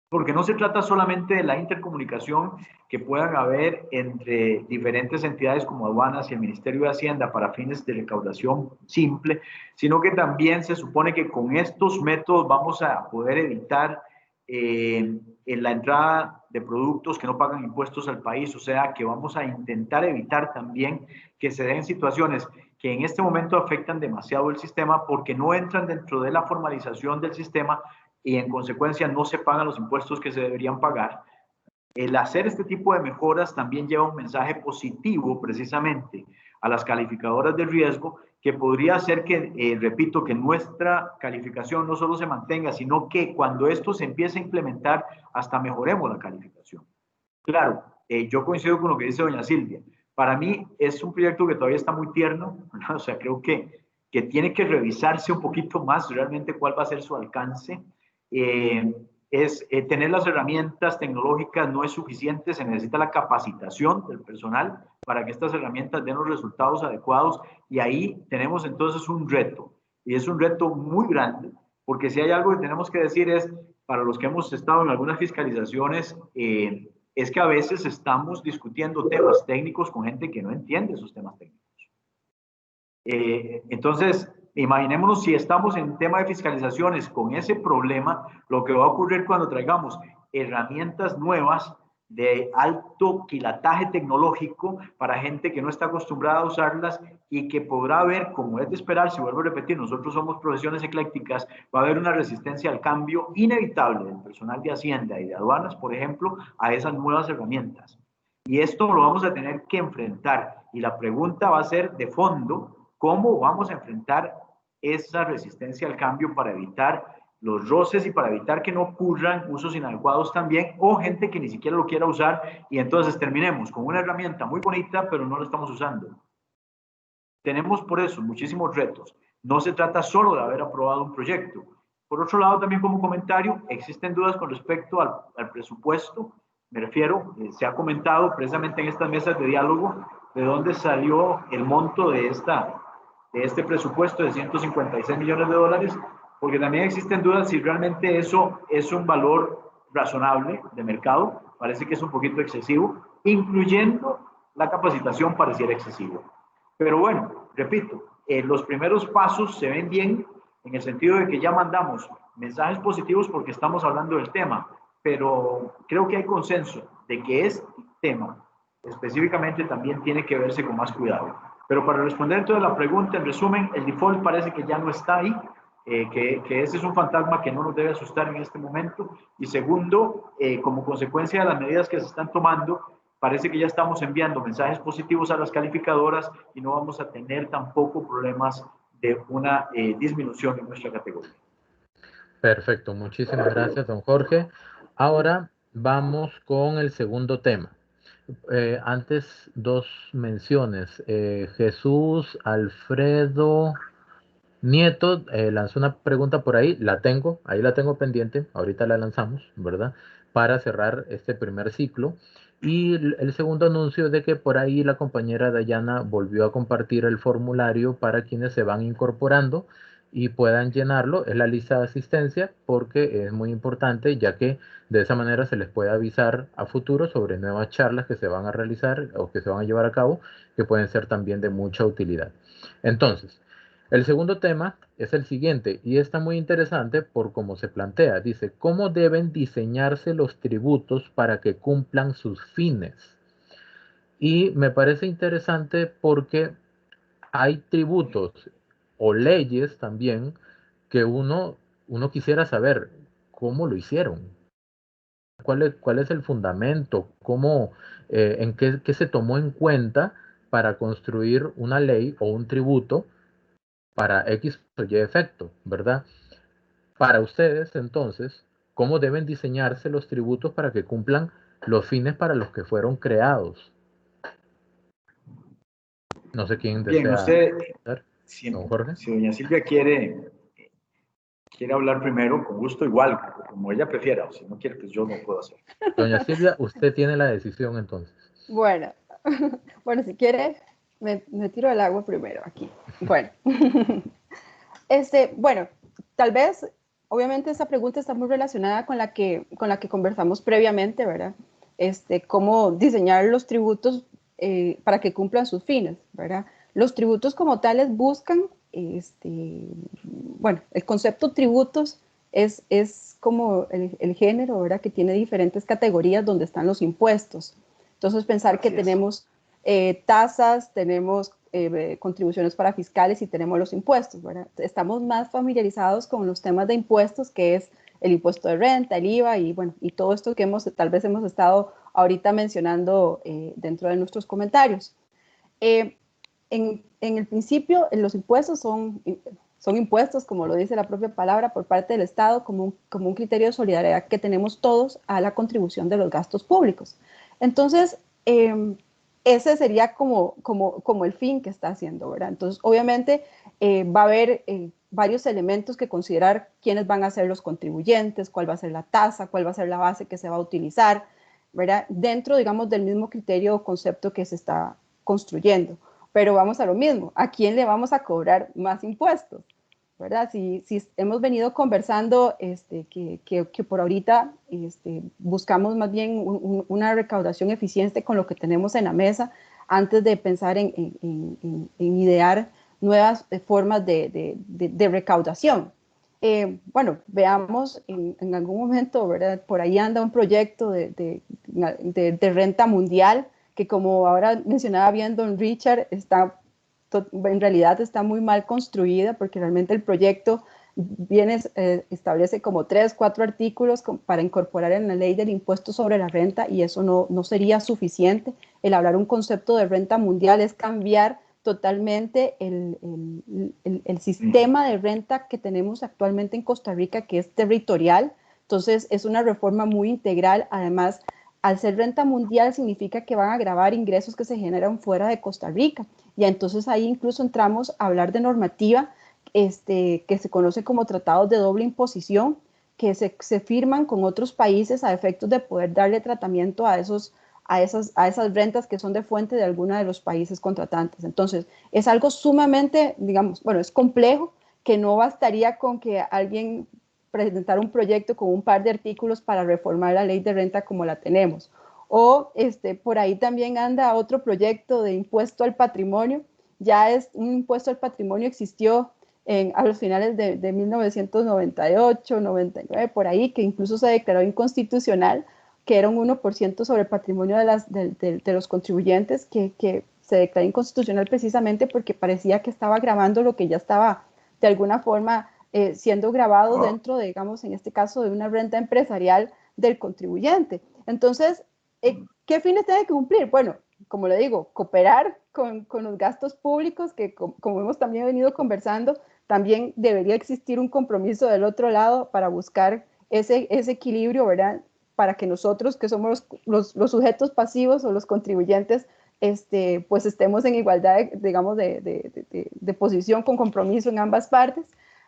[SPEAKER 3] porque no se trata solamente de la intercomunicación que puedan haber entre diferentes entidades como aduanas y el Ministerio de Hacienda para fines de recaudación simple, sino que también se supone que con estos métodos vamos a poder evitar en la entrada de productos que no pagan impuestos al país, o sea que vamos a intentar evitar también que se den situaciones que en este momento afectan demasiado el sistema porque no entran dentro de la formalización del sistema y en consecuencia no se pagan los impuestos que se deberían pagar. El hacer este tipo de mejoras también lleva un mensaje positivo precisamente a las calificadoras de riesgo, que podría hacer que, repito, que nuestra calificación no solo se mantenga, sino que cuando esto se empiece a implementar, hasta mejoremos la calificación. Claro, yo coincido con lo que dice doña Silvia. Para mí es un proyecto que todavía está muy tierno, ¿verdad? O sea, creo que tiene que revisarse un poquito más realmente cuál va a ser su alcance. Tener las herramientas tecnológicas no es suficiente, se necesita la capacitación del personal para que estas herramientas den los resultados adecuados, y ahí tenemos entonces un reto, y es un reto muy grande, porque si hay algo que tenemos que decir es, para los que hemos estado en algunas fiscalizaciones, es que a veces estamos discutiendo temas técnicos con gente que no entiende esos temas técnicos. Entonces, imaginémonos si estamos en tema de fiscalizaciones con ese problema, lo que va a ocurrir cuando traigamos herramientas nuevas de alto quilataje tecnológico para gente que no está acostumbrada a usarlas y que podrá ver, como es de esperar, si vuelvo a repetir, nosotros somos profesiones eclécticas, va a haber una resistencia al cambio inevitable del personal de Hacienda y de aduanas, por ejemplo, a esas nuevas herramientas. Y esto lo vamos a tener que enfrentar, y la pregunta va a ser de fondo: ¿cómo vamos a enfrentar esa resistencia al cambio para evitar los roces y para evitar que no ocurran usos inadecuados también, o gente que ni siquiera lo quiera usar y entonces terminemos con una herramienta muy bonita pero no la estamos usando? Tenemos por eso muchísimos retos. No se trata solo de haber aprobado un proyecto. Por otro lado, también como comentario, existen dudas con respecto al presupuesto. Me refiero, se ha comentado precisamente en estas mesas de diálogo de dónde salió el monto de este presupuesto de $156 millones. porque también existen dudas si realmente eso es un valor razonable de mercado. Parece que es un poquito excesivo, incluyendo la capacitación pareciera excesivo. Pero bueno, repito, los primeros pasos se ven bien en el sentido de que ya mandamos mensajes positivos porque estamos hablando del tema, pero creo que hay consenso de que este tema específicamente también tiene que verse con más cuidado. Pero para responder entonces la pregunta, en resumen, el default parece que ya no está ahí, que ese es un fantasma que no nos debe asustar en este momento. Y segundo, como consecuencia de las medidas que se están tomando, parece que ya estamos enviando mensajes positivos a las calificadoras y no vamos a tener tampoco problemas de una disminución en nuestra categoría.
[SPEAKER 1] Perfecto, muchísimas gracias, don Jorge. Ahora vamos con el segundo tema. Antes, dos menciones. Jesús Alfredo Nieto lanzó una pregunta por ahí, ahí la tengo pendiente, ahorita la lanzamos, ¿verdad? Para cerrar este primer ciclo. Y el segundo anuncio es de que por ahí la compañera Dayana volvió a compartir el formulario para quienes se van incorporando y puedan llenarlo. Es la lista de asistencia porque es muy importante, ya que de esa manera se les puede avisar a futuro sobre nuevas charlas que se van a realizar o que se van a llevar a cabo, que pueden ser también de mucha utilidad. Entonces, el segundo tema es el siguiente y está muy interesante por cómo se plantea. Dice, ¿cómo deben diseñarse los tributos para que cumplan sus fines? Y me parece interesante porque hay tributos o leyes también que uno quisiera saber cómo lo hicieron. ¿Cuál es el fundamento? ¿En qué se tomó en cuenta para construir una ley o un tributo para X o Y efecto, ¿verdad? Para ustedes, entonces, ¿cómo deben diseñarse los tributos para que cumplan los fines para los que fueron creados? No sé quién
[SPEAKER 3] Bien,
[SPEAKER 1] desea
[SPEAKER 3] usted,
[SPEAKER 1] hablar.
[SPEAKER 3] si,
[SPEAKER 1] Don Jorge.
[SPEAKER 3] si doña Silvia quiere hablar primero, con gusto igual, como ella prefiera, o si no quiere, pues yo no puedo hacer.
[SPEAKER 1] Doña Silvia, usted tiene la decisión entonces.
[SPEAKER 4] Bueno, bueno, si quiere, me tiro el agua primero aquí. Bueno, bueno, tal vez, obviamente esa pregunta está muy relacionada con la que conversamos previamente, ¿verdad? Cómo diseñar los tributos para que cumplan sus fines, ¿verdad? Los tributos como tales buscan, bueno, el concepto tributos es como el género, ¿verdad? Que tiene diferentes categorías donde están los impuestos. Entonces, pensar que tenemos tasas, tenemos contribuciones para fiscales y tenemos los impuestos, ¿verdad? Estamos más familiarizados con los temas de impuestos, que es el impuesto de renta, el IVA y, bueno, y todo esto que tal vez hemos estado ahorita mencionando dentro de nuestros comentarios. En el principio, los impuestos son impuestos, como lo dice la propia palabra, por parte del Estado como un criterio de solidaridad que tenemos todos a la contribución de los gastos públicos. Entonces, ese sería como el fin que está haciendo, ¿verdad? Entonces, obviamente, va a haber varios elementos que considerar quiénes van a ser los contribuyentes, cuál va a ser la tasa, cuál va a ser la base que se va a utilizar, ¿verdad? Dentro, digamos, del mismo criterio o concepto que se está construyendo. Pero vamos a lo mismo, ¿a quién le vamos a cobrar más impuestos? ¿Verdad? Si hemos venido conversando que por ahorita buscamos más bien una recaudación eficiente con lo que tenemos en la mesa antes de pensar en idear nuevas formas de recaudación. Bueno, veamos en algún momento, ¿verdad? Por ahí anda un proyecto de renta mundial que, como ahora mencionaba bien don Richard, en realidad está muy mal construida porque realmente el proyecto establece como 3, 4 artículos para incorporar en la ley del impuesto sobre la renta y eso no sería suficiente. El hablar un concepto de renta mundial es cambiar totalmente el sistema de renta que tenemos actualmente en Costa Rica, que es territorial. Entonces es una reforma muy integral. Además, al ser renta mundial significa que van a gravar ingresos que se generan fuera de Costa Rica. Y entonces ahí incluso entramos a hablar de normativa que se conoce como tratados de doble imposición, que se firman con otros países a efectos de poder darle tratamiento a esas rentas que son de fuente de alguno de los países contratantes. Entonces, es algo sumamente, digamos, bueno, es complejo, que no bastaría con que alguien presentara un proyecto con un par de artículos para reformar la ley de renta como la tenemos. O por ahí también anda otro proyecto de impuesto al patrimonio. Ya es un impuesto al patrimonio, existió a los finales de 1998, 99, por ahí, que incluso se declaró inconstitucional, que era un 1% sobre el patrimonio de los contribuyentes, que se declaró inconstitucional precisamente porque parecía que estaba gravando lo que ya estaba de alguna forma siendo grabado dentro de, digamos, en este caso, de una renta empresarial del contribuyente. Entonces, ¿qué fines tiene que cumplir? Bueno, como le digo, cooperar con los gastos públicos, que como hemos también venido conversando, también debería existir un compromiso del otro lado para buscar ese equilibrio, ¿verdad? Para que nosotros, que somos los sujetos pasivos o los contribuyentes, pues estemos en igualdad, digamos, de posición, con compromiso en ambas partes.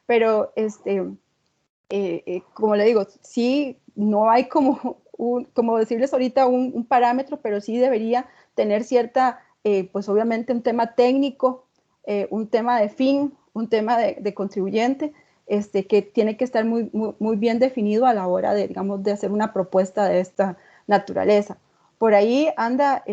[SPEAKER 4] Pero, como le digo, sí, no hay como decirles ahorita un parámetro, pero sí debería tener cierta, pues obviamente un tema técnico, un tema de fin, un tema de contribuyente, que tiene que estar muy, muy, muy bien definido a la hora de, digamos, de hacer una propuesta de esta naturaleza. Por ahí anda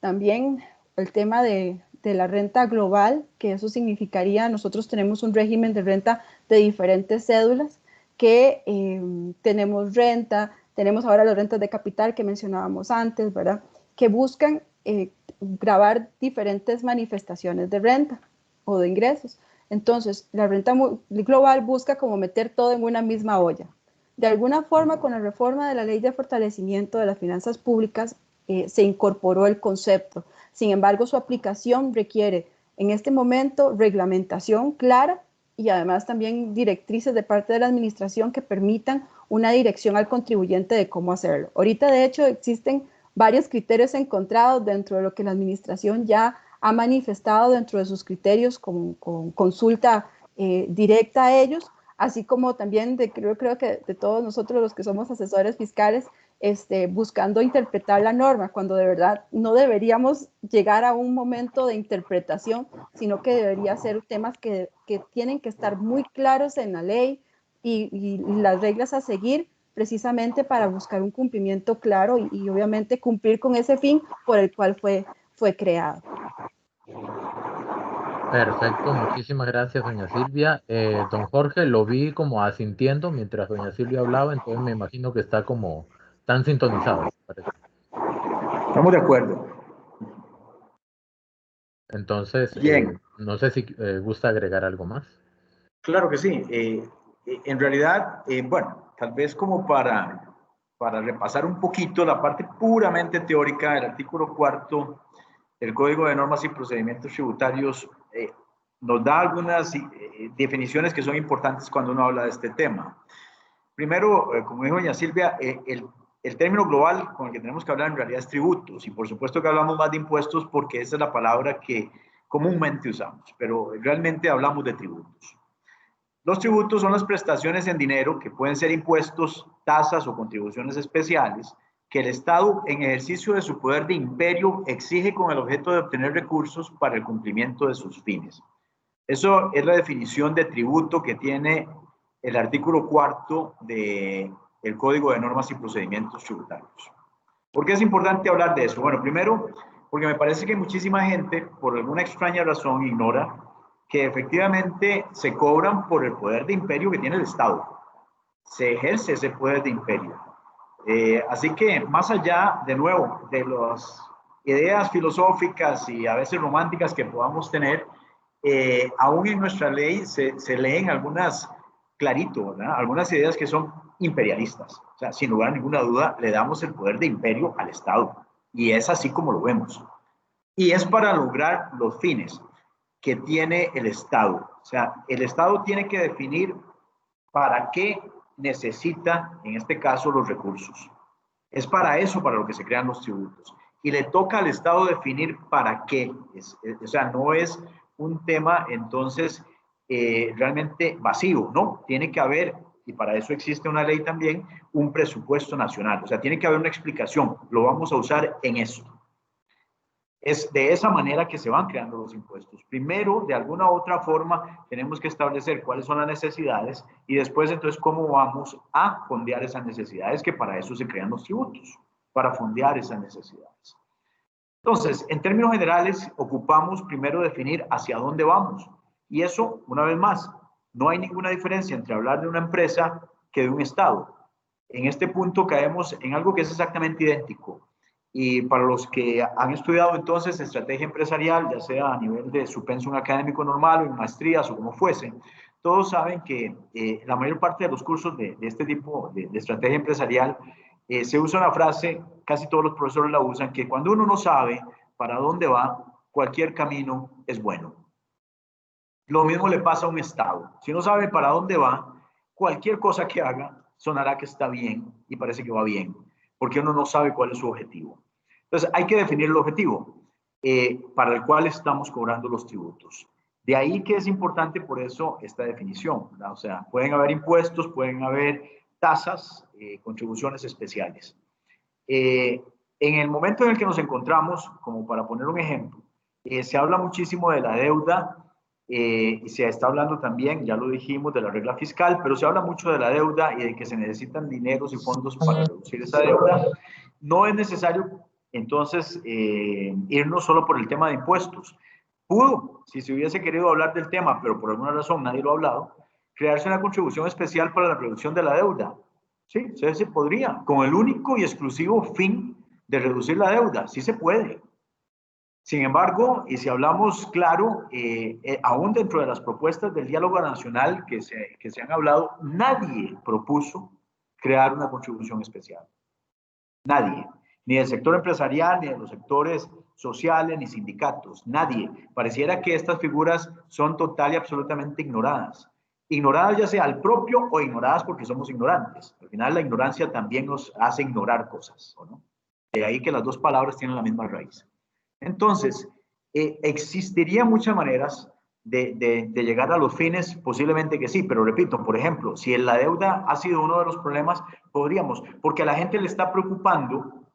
[SPEAKER 4] también el tema de la renta global, que eso significaría, nosotros tenemos un régimen de renta de diferentes cédulas, que tenemos ahora las rentas de capital que mencionábamos antes, ¿verdad? Que buscan gravar diferentes manifestaciones de renta o de ingresos. Entonces, la renta global busca como meter todo en una misma olla. De alguna forma, con la reforma de la Ley de Fortalecimiento de las Finanzas Públicas, se incorporó el concepto. Sin embargo, su aplicación requiere, en este momento, reglamentación clara y además también directrices de parte de la administración que permitan una dirección al contribuyente de cómo hacerlo. Ahorita, de hecho, existen varios criterios encontrados dentro de lo que la administración ya ha manifestado dentro de sus criterios con consulta directa a ellos, así como también creo que de todos nosotros los que somos asesores fiscales, buscando interpretar la norma, cuando de verdad no deberíamos llegar a un momento de interpretación, sino que debería ser temas que tienen que estar muy claros en la ley y las reglas a seguir, precisamente para buscar un cumplimiento claro y obviamente cumplir con ese fin por el cual fue creado.
[SPEAKER 1] Perfecto, muchísimas gracias, doña Silvia. Don Jorge, lo vi como asintiendo mientras doña Silvia hablaba, entonces me imagino que está como tan sintonizado.
[SPEAKER 3] Estamos de acuerdo.
[SPEAKER 1] Entonces,
[SPEAKER 3] Bien.
[SPEAKER 1] no sé si gusta agregar algo más.
[SPEAKER 3] Claro que sí. En realidad, bueno, tal vez como para repasar un poquito la parte puramente teórica del artículo 4 del Código de Normas y Procedimientos Tributarios, nos da algunas definiciones que son importantes cuando uno habla de este tema. Primero, como dijo doña Silvia, el término global con el que tenemos que hablar en realidad es tributos, y por supuesto que hablamos más de impuestos porque esa es la palabra que comúnmente usamos, pero realmente hablamos de tributos. Los tributos son las prestaciones en dinero que pueden ser impuestos, tasas o contribuciones especiales que el Estado, en ejercicio de su poder de imperio, exige con el objeto de obtener recursos para el cumplimiento de sus fines. Eso es la definición de tributo que tiene el artículo 4 del Código de Normas y Procedimientos Tributarios. ¿Por qué es importante hablar de eso? Bueno, primero, porque me parece que muchísima gente, por alguna extraña razón, ignora que efectivamente se cobran por el poder de imperio que tiene el Estado. Se ejerce ese poder de imperio. Así que, más allá, de nuevo, de las ideas filosóficas y a veces románticas que podamos tener, aún en nuestra ley se leen algunas, clarito, ¿verdad? Algunas ideas que son imperialistas. O sea, sin lugar a ninguna duda, le damos el poder de imperio al Estado. Y es así como lo vemos. Y es para lograr los fines que tiene el Estado. O sea, el Estado tiene que definir para qué necesita, en este caso, los recursos. Es para eso para lo que se crean los tributos. Y le toca al Estado definir para qué. O sea, no es un tema, entonces, realmente vacío, ¿no? Tiene que haber, y para eso existe una ley también, un presupuesto nacional. O sea, tiene que haber una explicación. Lo vamos a usar en esto. Es de esa manera que se van creando los impuestos. Primero, de alguna u otra forma, tenemos que establecer cuáles son las necesidades y después, entonces, cómo vamos a fondear esas necesidades, que para eso se crean los tributos, para fondear esas necesidades. Entonces, en términos generales, ocupamos primero definir hacia dónde vamos. Y eso, una vez más, no hay ninguna diferencia entre hablar de una empresa que de un Estado. En este punto caemos en algo que es exactamente idéntico. Y para los que han estudiado entonces estrategia empresarial, ya sea a nivel de su pensum académico normal o en maestrías o como fuese, todos saben que la mayor parte de los cursos de este tipo de estrategia empresarial se usa una frase, casi todos los profesores la usan, que cuando uno no sabe para dónde va, cualquier camino es bueno. Lo mismo le pasa a un Estado. Si no sabe para dónde va, cualquier cosa que haga sonará que está bien y parece que va bien, porque uno no sabe cuál es su objetivo. Entonces, hay que definir el objetivo para el cual estamos cobrando los tributos. De ahí que es importante por eso esta definición, ¿verdad? O sea, pueden haber impuestos, pueden haber tasas, contribuciones especiales. En el momento en el que nos encontramos, como para poner un ejemplo, se habla muchísimo de la deuda, y se está hablando también, ya lo dijimos, de la regla fiscal, pero se habla mucho de la deuda y de que se necesitan dineros y fondos para reducir esa deuda. No es necesario, entonces, irnos solo por el tema de impuestos. Pudo, si se hubiese querido hablar del tema, pero por alguna razón nadie lo ha hablado, crearse una contribución especial para la reducción de la deuda. Sí, se podría, con el único y exclusivo fin de reducir la deuda. Sí se puede. Sin embargo, y si hablamos claro, aún dentro de las propuestas del diálogo nacional que se han hablado, nadie propuso crear una contribución especial. Nadie. Ni del sector empresarial, ni de los sectores sociales, ni sindicatos. Nadie. Pareciera que estas figuras son total y absolutamente ignoradas. Ignoradas ya sea al propio o ignoradas porque somos ignorantes. Al final la ignorancia también nos hace ignorar cosas, ¿o no? De ahí que las dos palabras tienen la misma raíz. Entonces, existirían muchas maneras de llegar a los fines, posiblemente que sí, pero repito, por ejemplo, si la deuda ha sido uno de los problemas, podríamos, porque a la gente le está preocupando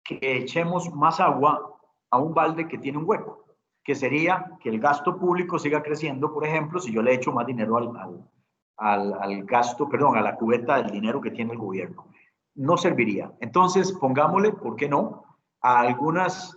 [SPEAKER 3] que echemos más agua a un balde que tiene un hueco, que sería que el gasto público siga creciendo, por ejemplo, si yo le echo más dinero al gasto, perdón, a la cubeta del dinero que tiene el gobierno. No serviría. Entonces, pongámosle, ¿por qué no?, a algunos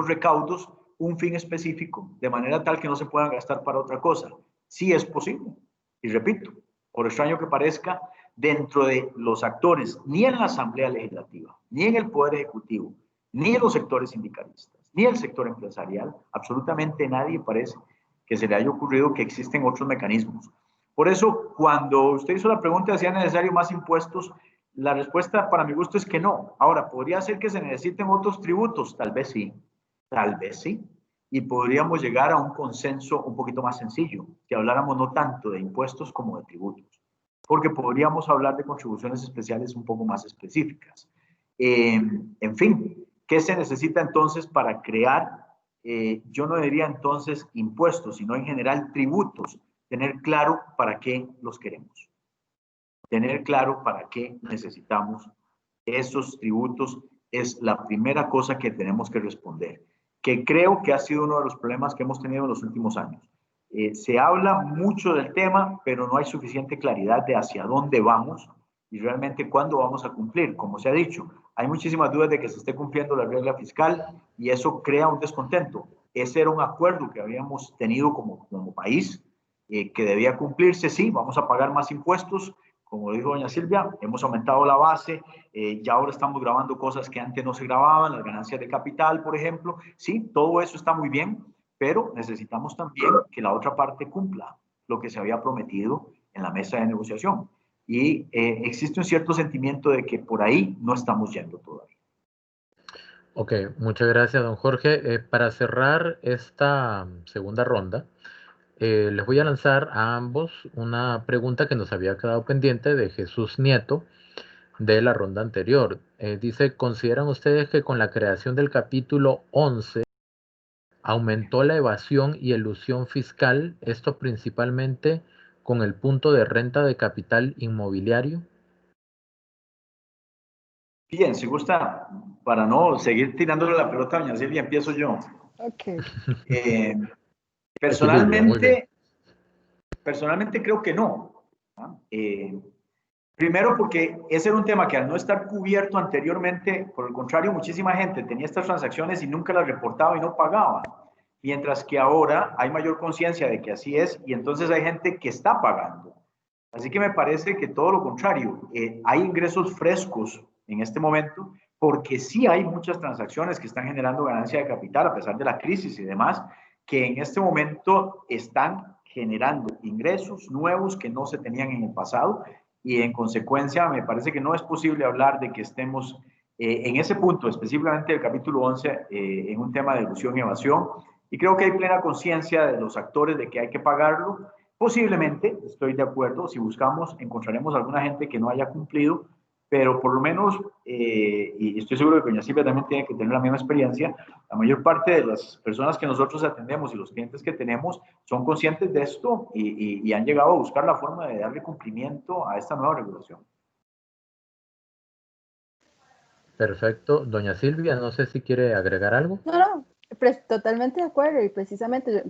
[SPEAKER 3] recaudos un fin específico, de manera tal que no se puedan gastar para otra cosa. Sí es posible. Y repito, por extraño que parezca, dentro de los actores, ni en la Asamblea Legislativa, ni en el Poder Ejecutivo, ni en los sectores sindicalistas, ni el sector empresarial, absolutamente nadie parece que se le haya ocurrido que existen otros mecanismos. Por eso, cuando usted hizo la pregunta de si es necesario más impuestos, la respuesta para mi gusto es que no. Ahora, ¿podría ser que se necesiten otros tributos? Tal vez sí, y podríamos llegar a un consenso un poquito más sencillo, que habláramos no tanto de impuestos como de tributos, porque podríamos hablar de contribuciones especiales un poco más específicas. En fin, ¿qué se necesita entonces para crear? Yo no diría entonces impuestos, sino en general tributos. Tener claro para qué los queremos. Tener claro para qué necesitamos esos tributos es la primera cosa que tenemos que responder, que creo que ha sido uno de los problemas que hemos tenido en los últimos años. Se habla mucho del tema, pero no hay suficiente claridad de hacia dónde vamos y realmente cuándo vamos a cumplir. Como se ha dicho, hay muchísimas dudas de que se esté cumpliendo la regla fiscal y eso crea un descontento. Ese era un acuerdo que habíamos tenido como país, que debía cumplirse. Sí, vamos a pagar más impuestos, como dijo doña Silvia, hemos aumentado la base, ya ahora estamos grabando cosas que antes no se grababan, las ganancias de capital, por ejemplo. Sí, todo eso está muy bien, pero necesitamos también que la otra parte cumpla lo que se había prometido en la mesa de negociación. Y existe un cierto sentimiento de que por ahí no estamos yendo todavía.
[SPEAKER 1] Ok, muchas gracias, don Jorge. Para cerrar esta segunda ronda, les voy a lanzar a ambos una pregunta que nos había quedado pendiente de Jesús Nieto de la ronda anterior. Dice, ¿consideran ustedes que con la creación del capítulo 11 aumentó la evasión y elusión fiscal, esto principalmente con el punto de renta de capital inmobiliario?
[SPEAKER 3] Bien, si gusta, para no seguir tirándole la pelota a doña Silvia, empiezo yo.
[SPEAKER 4] Ok.
[SPEAKER 3] Personalmente creo que no. Primero porque ese era un tema que al no estar cubierto anteriormente, por el contrario, muchísima gente tenía estas transacciones y nunca las reportaba y no pagaba. Mientras que ahora hay mayor conciencia de que así es y entonces hay gente que está pagando. Así que me parece que todo lo contrario, hay ingresos frescos en este momento porque sí hay muchas transacciones que están generando ganancia de capital a pesar de la crisis y demás, que en este momento están generando ingresos nuevos que no se tenían en el pasado y en consecuencia me parece que no es posible hablar de que estemos en ese punto, específicamente el capítulo 11, en un tema de ilusión y evasión, y creo que hay plena conciencia de los actores de que hay que pagarlo. Posiblemente, estoy de acuerdo, si buscamos encontraremos alguna gente que no haya cumplido, pero por lo menos, y estoy seguro que doña Silvia también tiene que tener la misma experiencia, la mayor parte de las personas que nosotros atendemos y los clientes que tenemos son conscientes de esto y han llegado a buscar la forma de darle cumplimiento a esta nueva regulación.
[SPEAKER 1] Perfecto. Doña Silvia, no sé si quiere agregar algo.
[SPEAKER 4] No, totalmente de acuerdo y precisamente,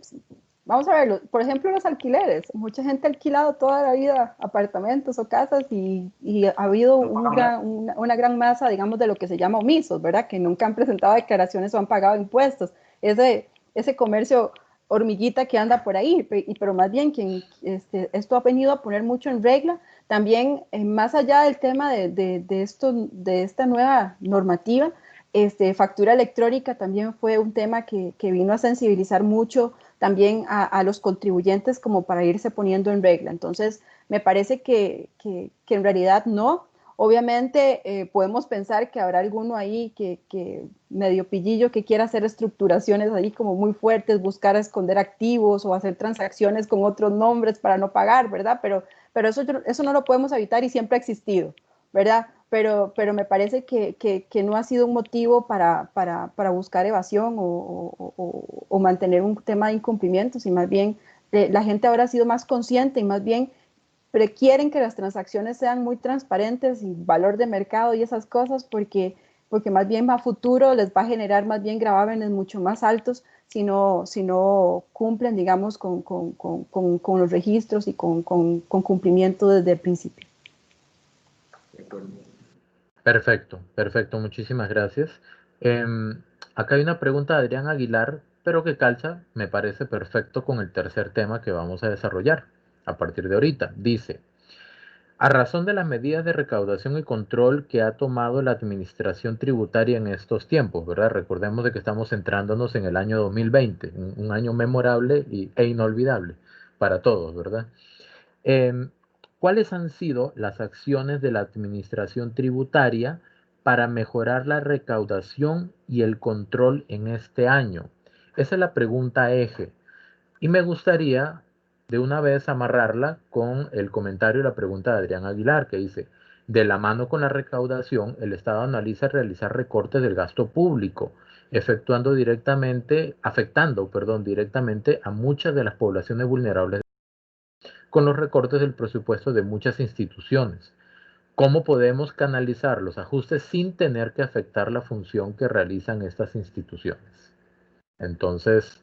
[SPEAKER 4] vamos a verlo, por ejemplo, los alquileres. Mucha gente ha alquilado toda la vida apartamentos o casas y ha habido una gran masa, digamos, de lo que se llama omisos, ¿verdad? Que nunca han presentado declaraciones o han pagado impuestos. Ese comercio hormiguita que anda por ahí, pero más bien esto ha venido a poner mucho en regla. También, más allá del tema de esta nueva normativa, factura electrónica también fue un tema que vino a sensibilizar mucho también a los contribuyentes como para irse poniendo en regla. Entonces, me parece que en realidad no. Obviamente podemos pensar que habrá alguno ahí que medio pillillo que quiera hacer estructuraciones ahí como muy fuertes, buscar esconder activos o hacer transacciones con otros nombres para no pagar, ¿verdad? Pero eso no lo podemos evitar y siempre ha existido, ¿verdad? Pero me parece que no ha sido un motivo para buscar evasión o mantener un tema de incumplimientos, y más bien la gente ahora ha sido más consciente y más bien quieren que las transacciones sean muy transparentes y valor de mercado y esas cosas porque más bien a futuro les va a generar más bien gravámenes mucho más altos si no cumplen, digamos, con los registros y con cumplimiento desde el principio.
[SPEAKER 1] Perfecto, muchísimas gracias. Acá hay una pregunta de Adrián Aguilar, pero que calza, me parece perfecto con el tercer tema que vamos a desarrollar a partir de ahorita. Dice, a razón de las medidas de recaudación y control que ha tomado la administración tributaria en estos tiempos, ¿verdad? Recordemos de que estamos centrándonos en el año 2020, un año memorable e inolvidable para todos, ¿verdad? ¿Cuáles han sido las acciones de la administración tributaria para mejorar la recaudación y el control en este año? Esa es la pregunta eje. Y me gustaría de una vez amarrarla con el comentario y la pregunta de Adrián Aguilar, que dice, de la mano con la recaudación, el Estado analiza realizar recortes del gasto público, afectando directamente a muchas de las poblaciones vulnerables con los recortes del presupuesto de muchas instituciones. ¿Cómo podemos canalizar los ajustes sin tener que afectar la función que realizan estas instituciones? Entonces,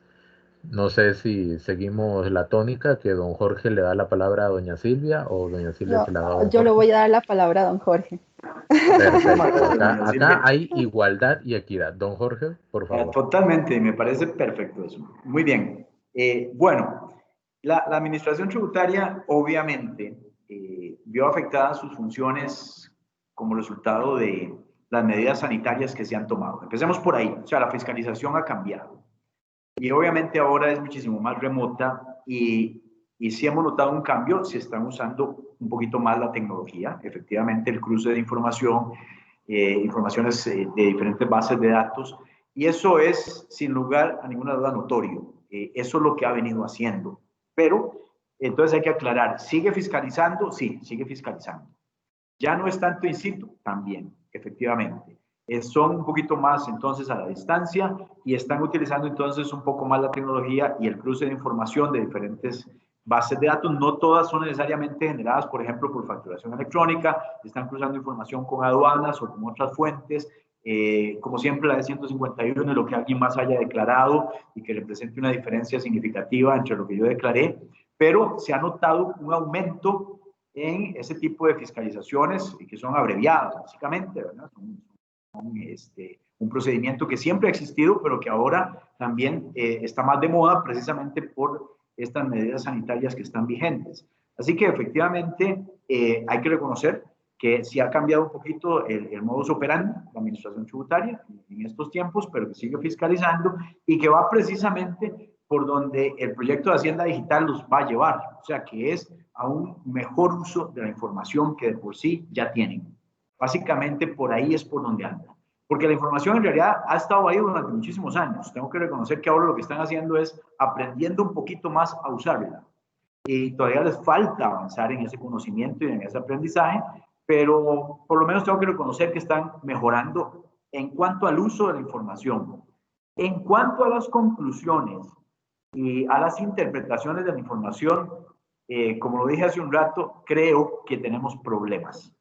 [SPEAKER 1] no sé si seguimos la tónica que don Jorge le da la palabra a doña Silvia o doña Silvia se la da a don Jorge.
[SPEAKER 4] Yo le voy a dar la palabra a don Jorge.
[SPEAKER 1] Perfecto. Acá hay igualdad y equidad. Don Jorge, por favor.
[SPEAKER 3] Totalmente, me parece perfecto eso. Muy bien. Bueno, la administración tributaria obviamente vio afectadas sus funciones como resultado de las medidas sanitarias que se han tomado. Empecemos por ahí. O sea, la fiscalización ha cambiado. Y obviamente ahora es muchísimo más remota y si hemos notado un cambio, se están usando un poquito más la tecnología, efectivamente el cruce de información, informaciones de diferentes bases de datos, y eso es sin lugar a ninguna duda notorio. Eso es lo que ha venido haciendo. Pero entonces hay que aclarar, ¿sigue fiscalizando? Sí, sigue fiscalizando. Ya no es tanto in situ, también, efectivamente. Son un poquito más entonces a la distancia y están utilizando entonces un poco más la tecnología y el cruce de información de diferentes bases de datos. No todas son necesariamente generadas, por ejemplo, por facturación electrónica. Están cruzando información con aduanas o con otras fuentes. como siempre, la de 151 es lo que alguien más haya declarado y que represente una diferencia significativa entre lo que yo declaré, pero se ha notado un aumento en ese tipo de fiscalizaciones que son abreviadas, básicamente, ¿verdad? Son un procedimiento que siempre ha existido, pero que ahora también está más de moda precisamente por estas medidas sanitarias que están vigentes. Así que efectivamente hay que reconocer que sí ha cambiado un poquito el modus operandi de la administración tributaria en estos tiempos, pero que sigue fiscalizando y que va precisamente por donde el proyecto de Hacienda Digital los va a llevar, o sea, que es a un mejor uso de la información que de por sí ya tienen. Básicamente por ahí es por donde anda. Porque la información en realidad ha estado ahí durante muchísimos años. Tengo que reconocer que ahora lo que están haciendo es aprendiendo un poquito más a usarla. Y todavía les falta avanzar en ese conocimiento y en ese aprendizaje, pero por lo menos tengo que reconocer que están mejorando en cuanto al uso de la información. En cuanto a las conclusiones y a las interpretaciones de la información, como lo dije hace un rato, creo que tenemos problemas.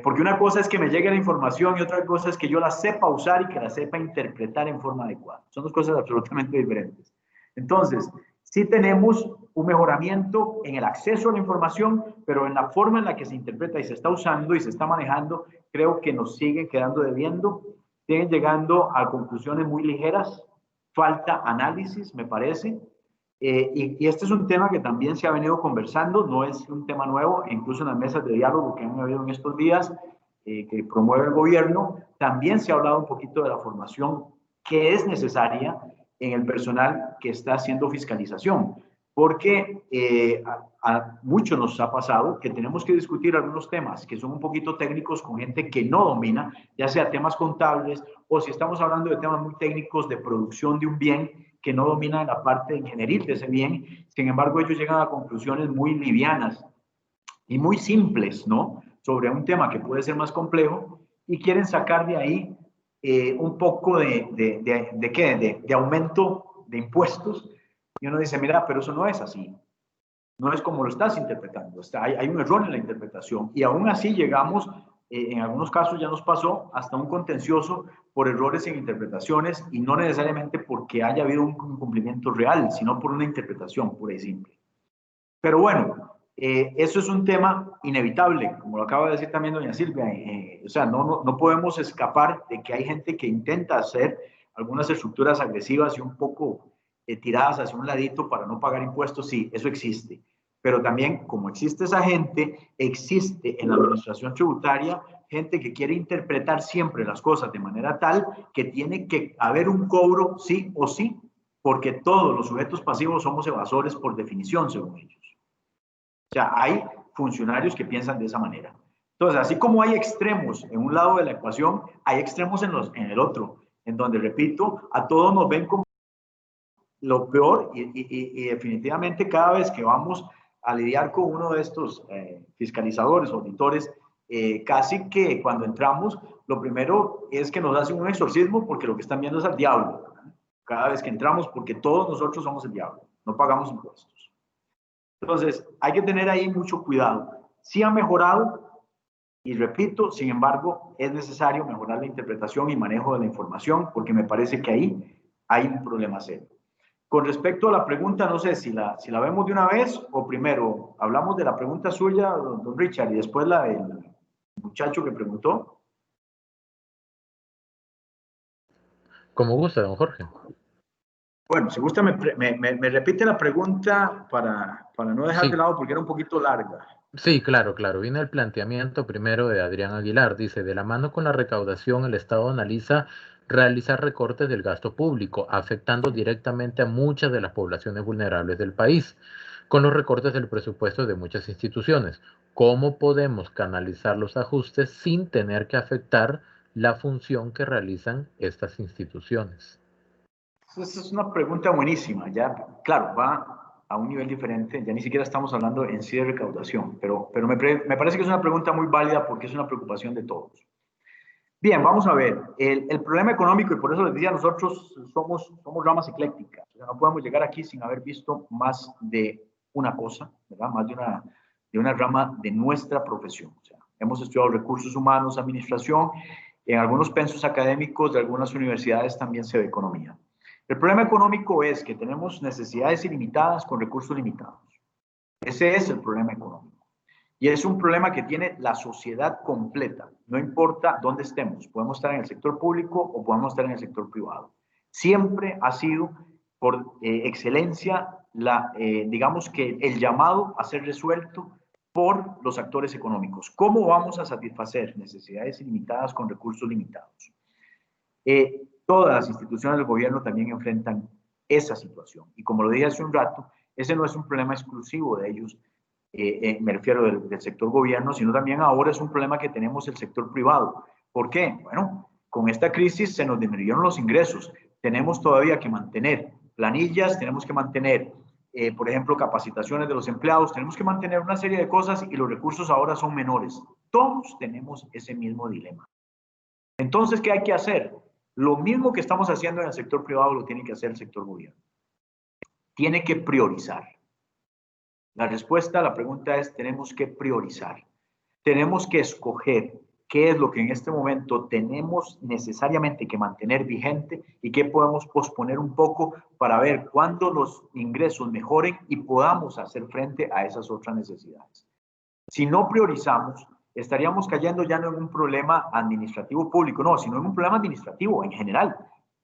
[SPEAKER 3] Porque una cosa es que me llegue la información y otra cosa es que yo la sepa usar y que la sepa interpretar en forma adecuada. Son dos cosas absolutamente diferentes. Entonces, sí tenemos un mejoramiento en el acceso a la información, pero en la forma en la que se interpreta y se está usando y se está manejando, creo que nos sigue quedando debiendo. Siguen llegando a conclusiones muy ligeras. Falta análisis, me parece. Y este es un tema que también se ha venido conversando, no es un tema nuevo, incluso en las mesas de diálogo que han habido en estos días, que promueve el gobierno, también se ha hablado un poquito de la formación que es necesaria en el personal que está haciendo fiscalización, porque a muchos nos ha pasado que tenemos que discutir algunos temas que son un poquito técnicos con gente que no domina, ya sea temas contables o si estamos hablando de temas muy técnicos de producción de un bien que no dominan la parte ingenieril de ese bien. Sin embargo, ellos llegan a conclusiones muy livianas y muy simples, ¿no? Sobre un tema que puede ser más complejo y quieren sacar de ahí un poco de aumento de impuestos. Y uno dice, mira, pero eso no es así. No es como lo estás interpretando. Hay un error en la interpretación. Y aún así llegamos, en algunos casos ya nos pasó, hasta un contencioso por errores en interpretaciones y no necesariamente porque haya habido un incumplimiento real, sino por una interpretación pura y simple. Pero bueno, eso es un tema inevitable, como lo acaba de decir también doña Silvia. O sea, no podemos escapar de que hay gente que intenta hacer algunas estructuras agresivas y un poco tiradas hacia un ladito para no pagar impuestos. Sí, eso existe. Pero también, como existe esa gente, existe en la administración tributaria gente que quiere interpretar siempre las cosas de manera tal que tiene que haber un cobro sí o sí, porque todos los sujetos pasivos somos evasores por definición, según ellos. O sea, hay funcionarios que piensan de esa manera. Entonces, así como hay extremos en un lado de la ecuación, hay extremos en el otro, en donde, repito, a todos nos ven como lo peor y definitivamente cada vez que vamos a lidiar con uno de estos fiscalizadores, auditores, casi que cuando entramos, lo primero es que nos hacen un exorcismo porque lo que están viendo es al diablo, ¿verdad? Cada vez que entramos, porque todos nosotros somos el diablo, no pagamos impuestos. Entonces, hay que tener ahí mucho cuidado. Sí ha mejorado, y repito, sin embargo, es necesario mejorar la interpretación y manejo de la información, porque me parece que ahí hay un problema serio. Con respecto a la pregunta, no sé si la vemos de una vez o primero hablamos de la pregunta suya, don Richard, y después la del muchacho que preguntó.
[SPEAKER 1] Como gusta, don Jorge.
[SPEAKER 3] Bueno, si gusta, me repite la pregunta para no dejar de lado porque era un poquito larga.
[SPEAKER 1] Sí, claro. Viene el planteamiento primero de Adrián Aguilar. Dice, de la mano con la recaudación, el Estado analiza realizar recortes del gasto público, afectando directamente a muchas de las poblaciones vulnerables del país, con los recortes del presupuesto de muchas instituciones. ¿Cómo podemos canalizar los ajustes sin tener que afectar la función que realizan estas instituciones?
[SPEAKER 3] Esa es una pregunta buenísima. Ya, claro, va a un nivel diferente. Ya ni siquiera estamos hablando en sí de recaudación, pero me parece que es una pregunta muy válida porque es una preocupación de todos. Bien, vamos a ver. El problema económico, y por eso les decía, nosotros somos ramas eclécticas. O sea, no podemos llegar aquí sin haber visto más de una cosa, ¿verdad? Más de una rama de nuestra profesión. O sea, hemos estudiado recursos humanos, administración, En algunos pensos académicos de algunas universidades también se ve economía. El problema económico es que tenemos necesidades ilimitadas con recursos limitados. Ese es el problema económico. Y es un problema que tiene la sociedad completa. No importa dónde estemos. Podemos estar en el sector público o podemos estar en el sector privado. Siempre ha sido, por excelencia, digamos que el llamado a ser resuelto por los actores económicos. ¿Cómo vamos a satisfacer necesidades ilimitadas con recursos limitados? Todas las instituciones del gobierno también enfrentan esa situación. Y como lo dije hace un rato, ese no es un problema exclusivo de ellos, me refiero del sector gobierno, sino también ahora es un problema que tenemos el sector privado. ¿Por qué? Bueno, con esta crisis se nos disminuyeron los ingresos. Tenemos todavía que mantener planillas, tenemos que mantener, por ejemplo, capacitaciones de los empleados, tenemos que mantener una serie de cosas y los recursos ahora son menores. Todos tenemos ese mismo dilema. Entonces, ¿qué hay que hacer? Lo mismo que estamos haciendo en el sector privado lo tiene que hacer el sector gobierno. Tiene que priorizar. La respuesta a la pregunta es, tenemos que priorizar. Tenemos que escoger qué es lo que en este momento tenemos necesariamente que mantener vigente y qué podemos posponer un poco para ver cuándo los ingresos mejoren y podamos hacer frente a esas otras necesidades. Si no priorizamos, estaríamos cayendo ya no en un problema administrativo público, no, sino en un problema administrativo en general.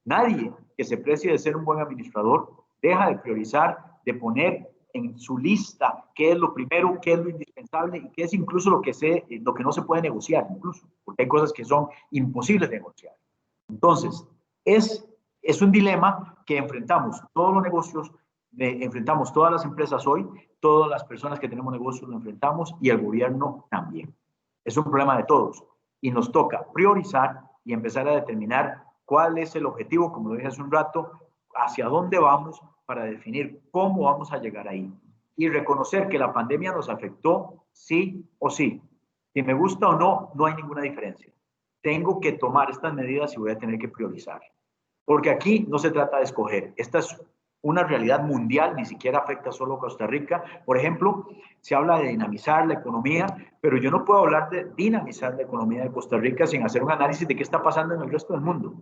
[SPEAKER 3] Nadie que se precie de ser un buen administrador deja de priorizar, de poner en su lista qué es lo primero, qué es lo indispensable y qué es incluso lo que no se puede negociar, incluso, porque hay cosas que son imposibles de negociar. Entonces, es un dilema que enfrentamos todos los negocios, enfrentamos todas las empresas hoy, todas las personas que tenemos negocios lo enfrentamos y el gobierno también. Es un problema de todos y nos toca priorizar y empezar a determinar cuál es el objetivo, como lo dije hace un rato, hacia dónde vamos para definir cómo vamos a llegar ahí y reconocer que la pandemia nos afectó sí o sí. Si me gusta o no, no hay ninguna diferencia. Tengo que tomar estas medidas y voy a tener que priorizar. Porque aquí no se trata de escoger. Esta es una realidad mundial, ni siquiera afecta solo a Costa Rica. Por ejemplo, se habla de dinamizar la economía, pero yo no puedo hablar de dinamizar la economía de Costa Rica sin hacer un análisis de qué está pasando en el resto del mundo.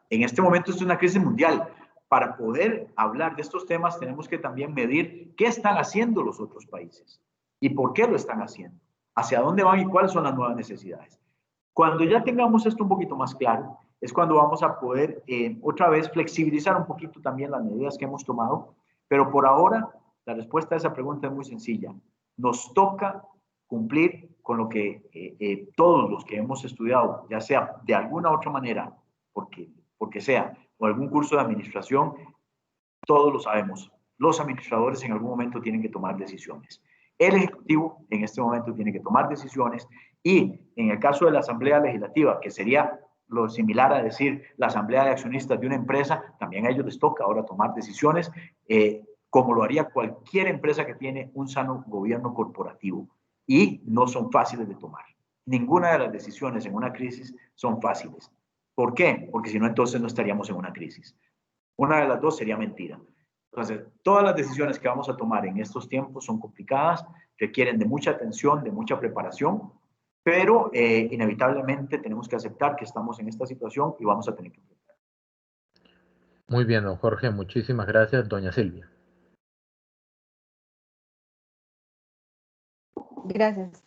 [SPEAKER 3] En este momento es una crisis mundial. Para poder hablar de estos temas tenemos que también medir qué están haciendo los otros países y por qué lo están haciendo, hacia dónde van y cuáles son las nuevas necesidades. Cuando ya tengamos esto un poquito más claro, es cuando vamos a poder otra vez flexibilizar un poquito también las medidas que hemos tomado, pero por ahora la respuesta a esa pregunta es muy sencilla. Nos toca cumplir con lo que todos los que hemos estudiado, ya sea de alguna otra manera, porque sea, o algún curso de administración, todos lo sabemos. Los administradores en algún momento tienen que tomar decisiones. El Ejecutivo en este momento tiene que tomar decisiones y en el caso de la Asamblea Legislativa, que sería lo similar a decir la Asamblea de Accionistas de una empresa, también a ellos les toca ahora tomar decisiones, como lo haría cualquier empresa que tiene un sano gobierno corporativo. Y no son fáciles de tomar. Ninguna de las decisiones en una crisis son fáciles. ¿Por qué? Porque si no, entonces no estaríamos en una crisis. Una de las dos sería mentira. Entonces, todas las decisiones que vamos a tomar en estos tiempos son complicadas, requieren de mucha atención, de mucha preparación, pero inevitablemente tenemos que aceptar que estamos en esta situación y vamos a tener que enfrentar.
[SPEAKER 1] Muy bien, don Jorge, muchísimas gracias. Doña Silvia.
[SPEAKER 4] Gracias.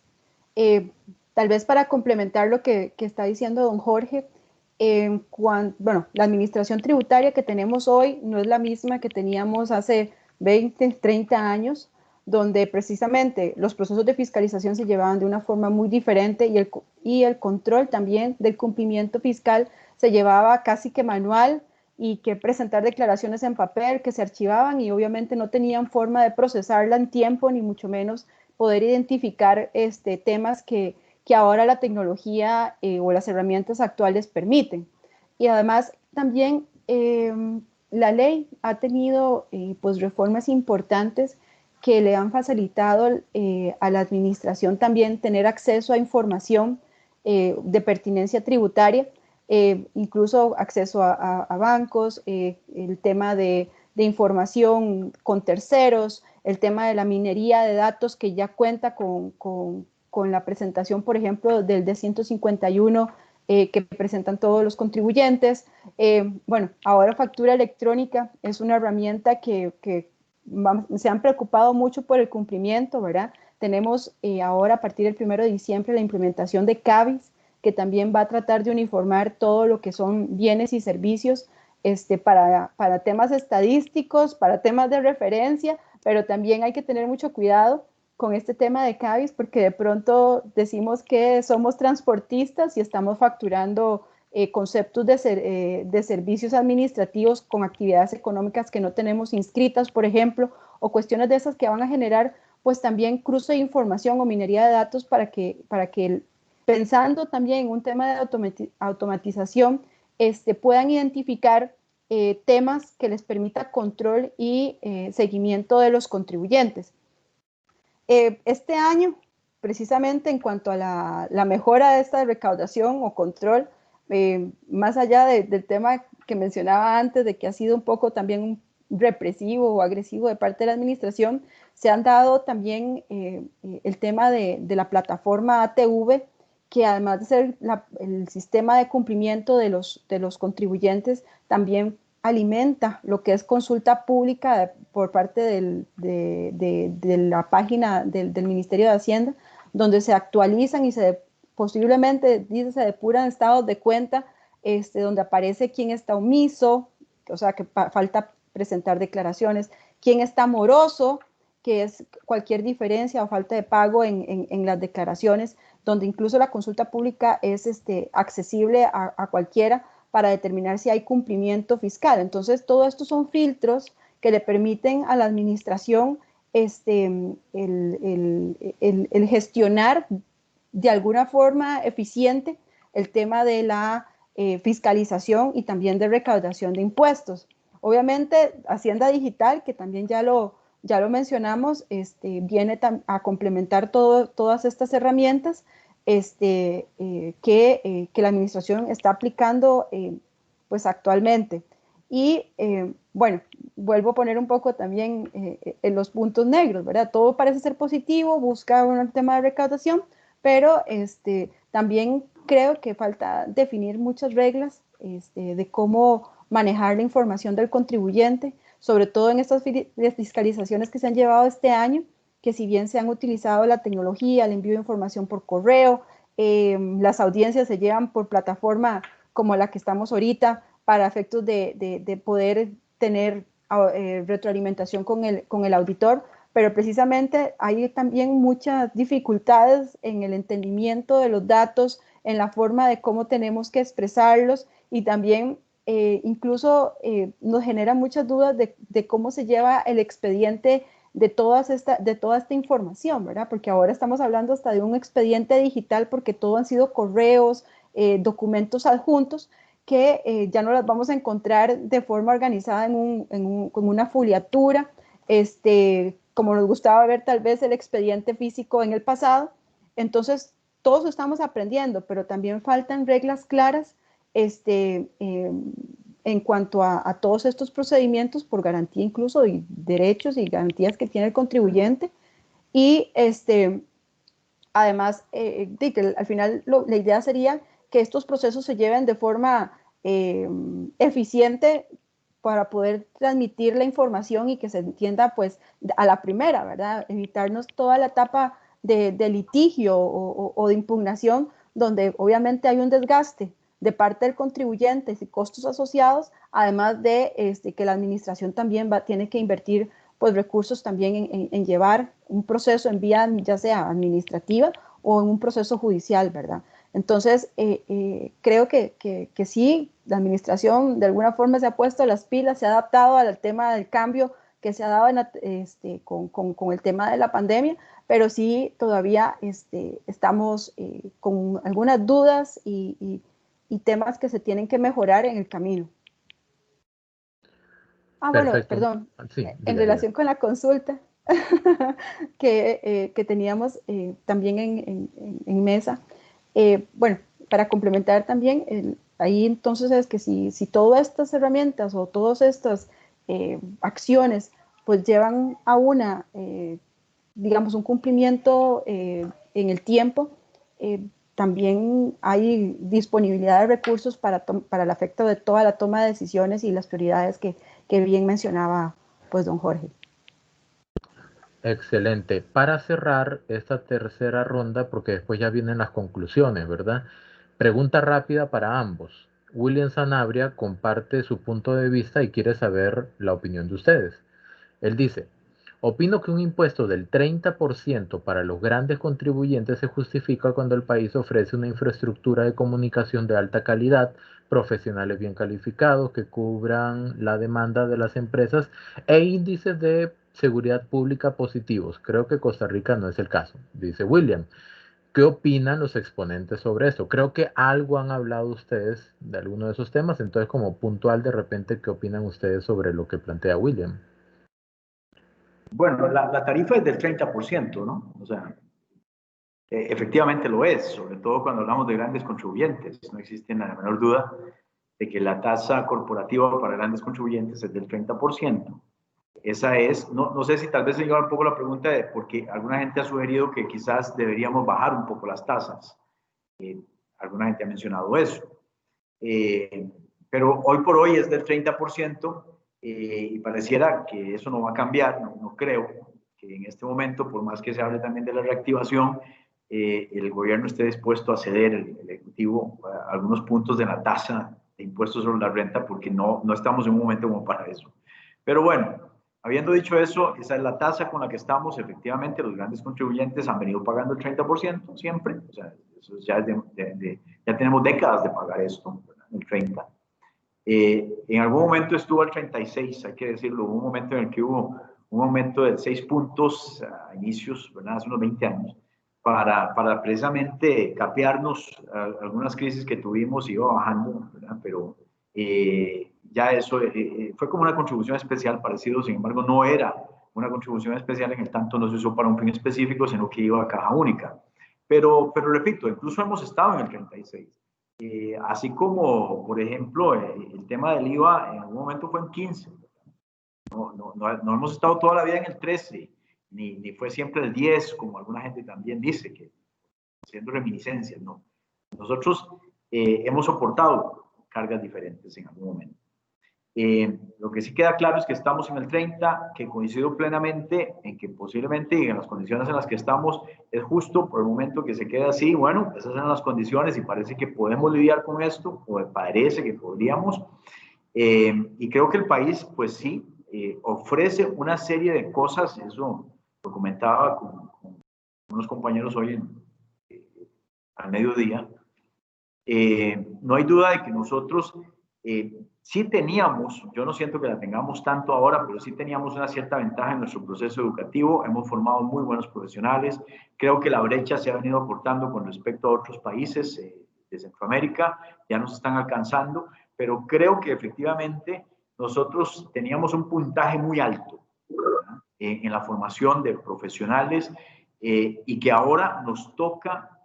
[SPEAKER 4] Tal vez para complementar lo que está diciendo don Jorge, bueno, la administración tributaria que tenemos hoy no es la misma que teníamos hace 20, 30 años, donde precisamente los procesos de fiscalización se llevaban de una forma muy diferente y el control también del cumplimiento fiscal se llevaba casi que manual y que presentar declaraciones en papel que se archivaban y obviamente no tenían forma de procesarla en tiempo, ni mucho menos poder identificar temas que ahora la tecnología o las herramientas actuales permiten. Y además también la ley ha tenido pues reformas importantes que le han facilitado a la administración también tener acceso a información de pertinencia tributaria, incluso acceso a bancos, el tema de información con terceros, el tema de la minería de datos que ya cuenta con la presentación, por ejemplo, del D151 que presentan todos los contribuyentes. Bueno, ahora factura electrónica es una herramienta que se han preocupado mucho por el cumplimiento, ¿verdad? Tenemos ahora a partir del 1 de diciembre la implementación de CABIS, que también va a tratar de uniformar todo lo que son bienes y servicios para temas estadísticos, para temas de referencia, pero también hay que tener mucho cuidado con este tema de CABIS, porque de pronto decimos que somos transportistas y estamos facturando conceptos de servicios administrativos con actividades económicas que no tenemos inscritas, por ejemplo, o cuestiones de esas que van a generar pues también cruce de información o minería de datos para que pensando también en un tema de automatización, puedan identificar temas que les permita control y seguimiento de los contribuyentes. Este año, precisamente en cuanto a la mejora de esta recaudación o control, más allá del tema que mencionaba antes, de que ha sido un poco también represivo o agresivo de parte de la administración, se han dado también el tema de la plataforma ATV, que además de ser el sistema de cumplimiento de los contribuyentes, también alimenta lo que es consulta pública por parte de la página del Ministerio de Hacienda, donde se actualizan y posiblemente se depuran estados de cuenta, donde aparece quién está omiso, o sea que falta presentar declaraciones, quién está moroso, que es cualquier diferencia o falta de pago en las declaraciones, donde incluso la consulta pública es accesible a cualquiera para determinar si hay cumplimiento fiscal. Entonces, todo esto son filtros que le permiten a la administración el gestionar de alguna forma eficiente el tema de la fiscalización y también de recaudación de impuestos. Obviamente, Hacienda Digital, que también ya lo mencionamos, viene a complementar todas estas herramientas que la administración está aplicando pues actualmente. Y bueno, vuelvo a poner un poco también en los puntos negros, ¿verdad? Todo parece ser positivo, busca un tema de recaudación, pero también creo que falta definir muchas reglas de cómo manejar la información del contribuyente, sobre todo en estas fiscalizaciones que se han llevado este año, que si bien se han utilizado la tecnología, el envío de información por correo, las audiencias se llevan por plataforma como la que estamos ahorita, para efectos de poder tener retroalimentación con el auditor, pero precisamente hay también muchas dificultades en el entendimiento de los datos, en la forma de cómo tenemos que expresarlos, y también incluso nos genera muchas dudas de cómo se lleva el expediente de toda esta información, ¿verdad? Porque ahora estamos hablando hasta de un expediente digital, porque todo han sido correos, documentos adjuntos, que ya no las vamos a encontrar de forma organizada con una foliatura, como nos gustaba ver tal vez el expediente físico en el pasado. Entonces, todos estamos aprendiendo, pero también faltan reglas claras en cuanto a todos estos procedimientos, por garantía incluso de derechos y garantías que tiene el contribuyente. Y además, que al final la idea sería que estos procesos se lleven de forma eficiente para poder transmitir la información y que se entienda pues a la primera, ¿verdad? Evitarnos toda la etapa de litigio o de impugnación, donde obviamente hay un desgaste de parte del contribuyente y costos asociados, además de que la administración también tiene que invertir pues recursos también en llevar un proceso en vía ya sea administrativa o en un proceso judicial, ¿verdad? Entonces, creo que sí, la administración de alguna forma se ha puesto las pilas, se ha adaptado al tema del cambio que se ha dado con el tema de la pandemia, pero sí todavía estamos con algunas dudas y temas que se tienen que mejorar en el camino. Bueno, perdón, sí, en relación con la consulta que teníamos también en mesa, bueno, para complementar también, ahí entonces es que si todas estas herramientas o todas estas acciones pues llevan a digamos, un cumplimiento en el tiempo, también hay disponibilidad de recursos para el efecto de toda la toma de decisiones y las prioridades que bien mencionaba pues don Jorge.
[SPEAKER 1] Excelente. Para cerrar esta tercera ronda, porque después ya vienen las conclusiones, ¿verdad? Pregunta rápida para ambos. William Sanabria comparte su punto de vista y quiere saber la opinión de ustedes. Él dice, opino que un impuesto del 30% para los grandes contribuyentes se justifica cuando el país ofrece una infraestructura de comunicación de alta calidad, profesionales bien calificados que cubran la demanda de las empresas e índices de seguridad pública positivos. Creo que Costa Rica no es el caso, dice William. ¿Qué opinan los exponentes sobre esto? Creo que algo han hablado ustedes de alguno de esos temas, entonces como puntual de repente, ¿qué opinan ustedes sobre lo que plantea William?
[SPEAKER 3] Bueno, la tarifa es del 30%, ¿no? O sea, efectivamente lo es, sobre todo cuando hablamos de grandes contribuyentes. No existe la menor duda de que la tasa corporativa para grandes contribuyentes es del 30%. Esa es, no sé si tal vez se lleva un poco la pregunta de porque alguna gente ha sugerido que quizás deberíamos bajar un poco las tasas. Alguna gente ha mencionado eso. Pero hoy por hoy es del 30% y pareciera que eso no va a cambiar, no creo que en este momento, por más que se hable también de la reactivación, el gobierno esté dispuesto a ceder, el Ejecutivo, a algunos puntos de la tasa de impuestos sobre la renta, porque no estamos en un momento como para eso. Pero bueno, habiendo dicho eso, esa es la tasa con la que estamos. Efectivamente, los grandes contribuyentes han venido pagando el 30% siempre, o sea, eso ya, ya tenemos décadas de pagar esto, ¿verdad? El 30%. En algún momento estuvo al 36%, hay que decirlo, hubo un momento en el que hubo un aumento de 6 puntos a inicios, ¿verdad? Hace unos 20 años, para precisamente capearnos algunas crisis que tuvimos, iba bajando, ¿verdad? Pero ya eso fue como una contribución especial parecido, sin embargo no era una contribución especial en el tanto no se usó para un fin específico, sino que iba a caja única. Pero repito, incluso hemos estado en el 36%. Así como, por ejemplo, el tema del IVA en algún momento fue en 15%. No hemos estado toda la vida en el 13%, ni fue siempre el 10%, como alguna gente también dice, que haciendo reminiscencias, ¿no? Nosotros hemos soportado cargas diferentes en algún momento. Lo que sí queda claro es que estamos en el 30%, que coincido plenamente en que posiblemente y en las condiciones en las que estamos es justo por el momento que se quede así. Bueno, esas son las condiciones y parece que podemos lidiar con esto, o parece que podríamos. Y creo que el país, pues sí, ofrece una serie de cosas, eso lo comentaba con unos compañeros hoy al mediodía. No hay duda de que nosotros sí teníamos, yo no siento que la tengamos tanto ahora, pero sí teníamos una cierta ventaja en nuestro proceso educativo, hemos formado muy buenos profesionales, creo que la brecha se ha venido acortando con respecto a otros países de Centroamérica, ya nos están alcanzando, pero creo que efectivamente nosotros teníamos un puntaje muy alto en la formación de profesionales y que ahora nos toca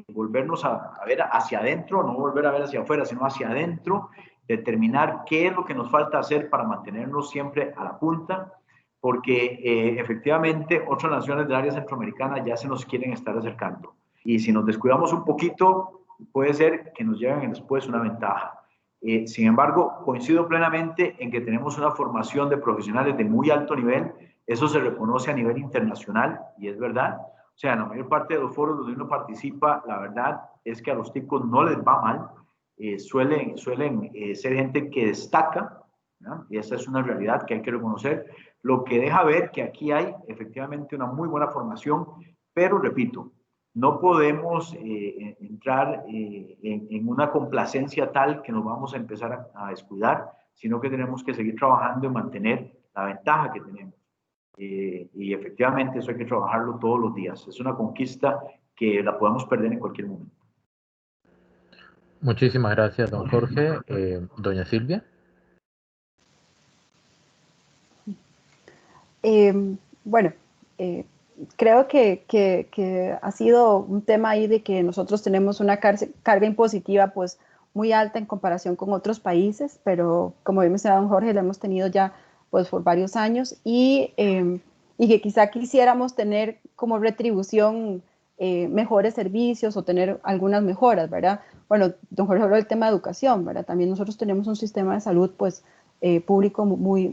[SPEAKER 3] volvernos a ver hacia adentro, no volver a ver hacia afuera, sino hacia adentro, determinar qué es lo que nos falta hacer para mantenernos siempre a la punta, porque efectivamente otras naciones del área centroamericana ya se nos quieren estar acercando. Y si nos descuidamos un poquito, puede ser que nos lleven después una ventaja. Sin embargo, coincido plenamente en que tenemos una formación de profesionales de muy alto nivel. Eso se reconoce a nivel internacional y es verdad. O sea, en la mayor parte de los foros donde uno participa, la verdad es que a los ticos no les va mal. Suelen ser gente que destaca, ¿no? Y esa es una realidad que hay que reconocer, lo que deja ver que aquí hay efectivamente una muy buena formación, pero repito, no podemos entrar en una complacencia tal que nos vamos a empezar a descuidar, sino que tenemos que seguir trabajando en mantener la ventaja que tenemos. Y efectivamente eso hay que trabajarlo todos los días. Es una conquista que la podemos perder en cualquier momento.
[SPEAKER 1] Muchísimas gracias, don Jorge. Doña Silvia.
[SPEAKER 4] Bueno, creo que ha sido un tema ahí de que nosotros tenemos una carga impositiva pues muy alta en comparación con otros países, pero como bien mencionaba don Jorge, la hemos tenido ya pues por varios años y que quizá quisiéramos tener como retribución mejores servicios o tener algunas mejoras, ¿verdad? Bueno, don Jorge habló del tema de educación, ¿verdad? También nosotros tenemos un sistema de salud, pues, público muy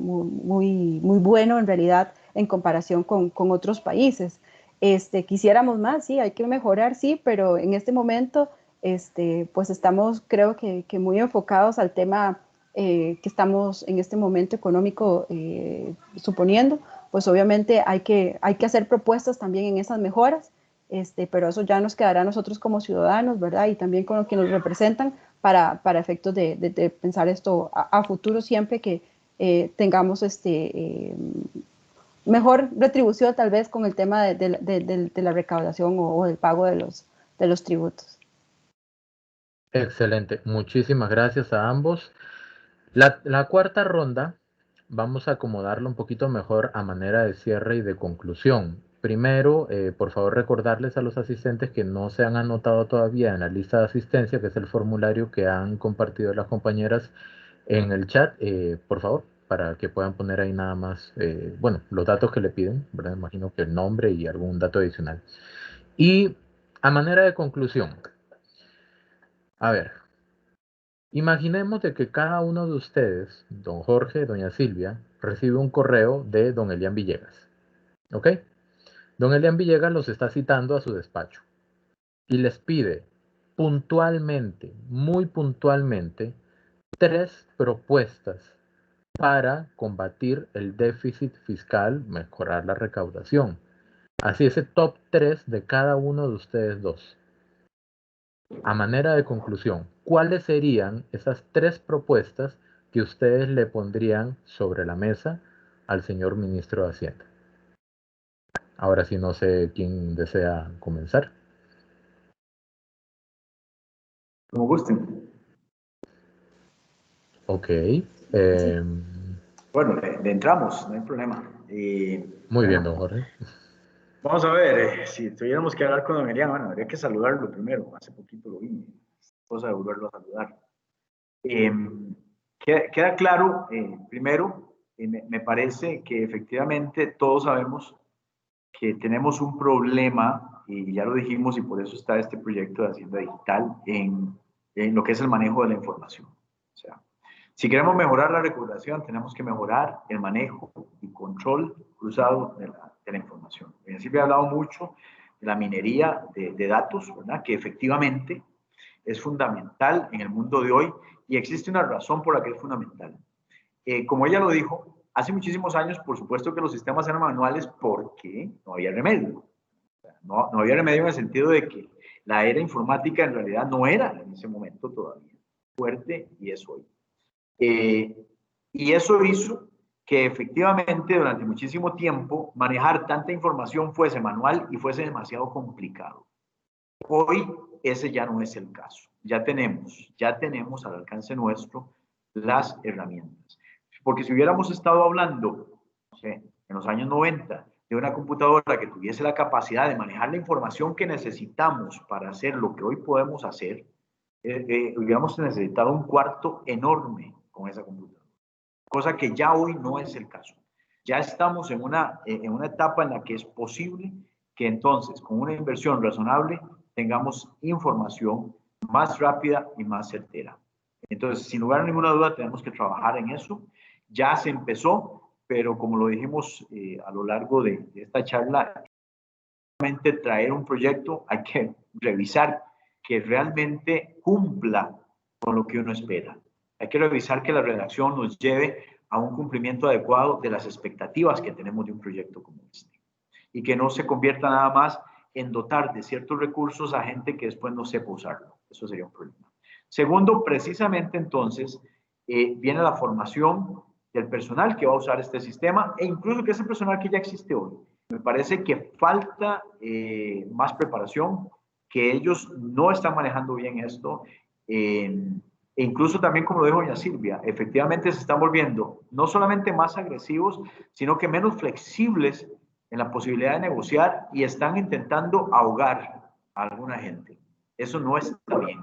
[SPEAKER 4] bueno en realidad en comparación con otros países. Quisiéramos más, sí, hay que mejorar, sí, pero en este momento, pues estamos, creo que muy enfocados al tema que estamos en este momento económico suponiendo, pues obviamente hay que hacer propuestas también en esas mejoras, pero eso ya nos quedará a nosotros como ciudadanos, ¿verdad? Y también con los que nos representan para efectos de pensar esto a futuro siempre que tengamos mejor retribución tal vez con el tema de la recaudación o del pago de los tributos.
[SPEAKER 1] Excelente, muchísimas gracias a ambos. La cuarta ronda vamos a acomodarla un poquito mejor a manera de cierre y de conclusión. Primero, por favor recordarles a los asistentes que no se han anotado todavía en la lista de asistencia, que es el formulario que han compartido las compañeras en el chat, por favor, para que puedan poner ahí nada más, bueno, los datos que le piden, ¿verdad? Imagino que el nombre y algún dato adicional. Y a manera de conclusión, a ver, imaginemos de que cada uno de ustedes, don Jorge, doña Silvia, recibe un correo de don Elian Villegas. ¿Ok? Don Elian Villegas los está citando a su despacho y les pide puntualmente, muy puntualmente, 3 propuestas para combatir el déficit fiscal, mejorar la recaudación. Así ese top 3 de cada uno de ustedes dos. A manera de conclusión, ¿cuáles serían esas 3 propuestas que ustedes le pondrían sobre la mesa al señor ministro de Hacienda? Ahora sí no sé quién desea comenzar.
[SPEAKER 3] Como gusten.
[SPEAKER 1] Ok.
[SPEAKER 3] Bueno, le entramos, no hay problema.
[SPEAKER 1] Muy bien,
[SPEAKER 3] Bueno,
[SPEAKER 1] don Jorge.
[SPEAKER 3] vamos a ver, si tuviéramos que hablar con don Elian, bueno, habría que saludarlo primero. Hace poquito lo vi, cosa de volverlo a saludar. Queda claro, primero, me parece que efectivamente todos sabemos que tenemos un problema, y ya lo dijimos, y por eso está este proyecto de Hacienda Digital en lo que es el manejo de la información. O sea, si queremos mejorar la recaudación, tenemos que mejorar el manejo y control cruzado de la información. Siempre he hablado mucho de la minería de datos, ¿verdad? Que efectivamente es fundamental en el mundo de hoy y existe una razón por la que es fundamental. Como ella lo dijo, hace muchísimos años, por supuesto que los sistemas eran manuales porque no había remedio. No había remedio en el sentido de que la era informática en realidad no era en ese momento todavía fuerte y es hoy. Y eso hizo que efectivamente durante muchísimo tiempo manejar tanta información fuese manual y fuese demasiado complicado. Hoy ese ya no es el caso. Ya tenemos al alcance nuestro las herramientas. Porque si hubiéramos estado hablando, no sé, en los años 90, de una computadora que tuviese la capacidad de manejar la información que necesitamos para hacer lo que hoy podemos hacer, hubiéramos necesitado un cuarto enorme con esa computadora. Cosa que ya hoy no es el caso. Ya estamos en una etapa en la que es posible que entonces, con una inversión razonable, tengamos información más rápida y más certera. Entonces, sin lugar a ninguna duda, tenemos que trabajar en eso. Ya se empezó, pero como lo dijimos a lo largo de esta charla, traer un proyecto hay que revisar que realmente cumpla con lo que uno espera. Hay que revisar que la redacción nos lleve a un cumplimiento adecuado de las expectativas que tenemos de un proyecto como este. Y que no se convierta nada más en dotar de ciertos recursos a gente que después no sepa usarlo. Eso sería un problema. Segundo, precisamente entonces, viene la formación del personal que va a usar este sistema e incluso que es el personal que ya existe hoy. Me parece que falta más preparación, que ellos no están manejando bien esto. E incluso también, como lo dijo doña Silvia, efectivamente se están volviendo no solamente más agresivos, sino que menos flexibles en la posibilidad de negociar y están intentando ahogar a alguna gente. Eso no está bien.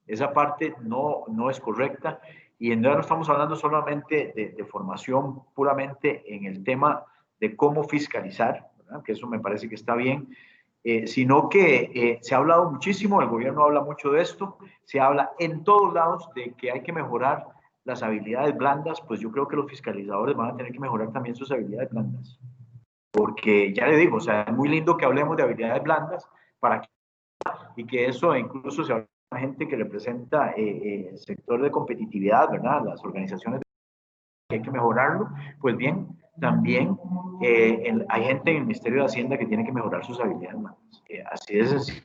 [SPEAKER 3] Esa parte no es correcta y en realidad no estamos hablando solamente de formación puramente en el tema de cómo fiscalizar, ¿verdad? Que eso me parece que está bien, sino que se ha hablado muchísimo, el gobierno habla mucho de esto, se habla en todos lados de que hay que mejorar las habilidades blandas. Pues yo creo que los fiscalizadores van a tener que mejorar también sus habilidades blandas, porque ya le digo, o sea, es muy lindo que hablemos de habilidades blandas para que, y que eso incluso se habla de gente que representa el sector de competitividad, ¿verdad? Las organizaciones que hay que mejorarlo. Pues bien, también hay gente en el Ministerio de Hacienda que tiene que mejorar sus habilidades blandas. Así de sencillo.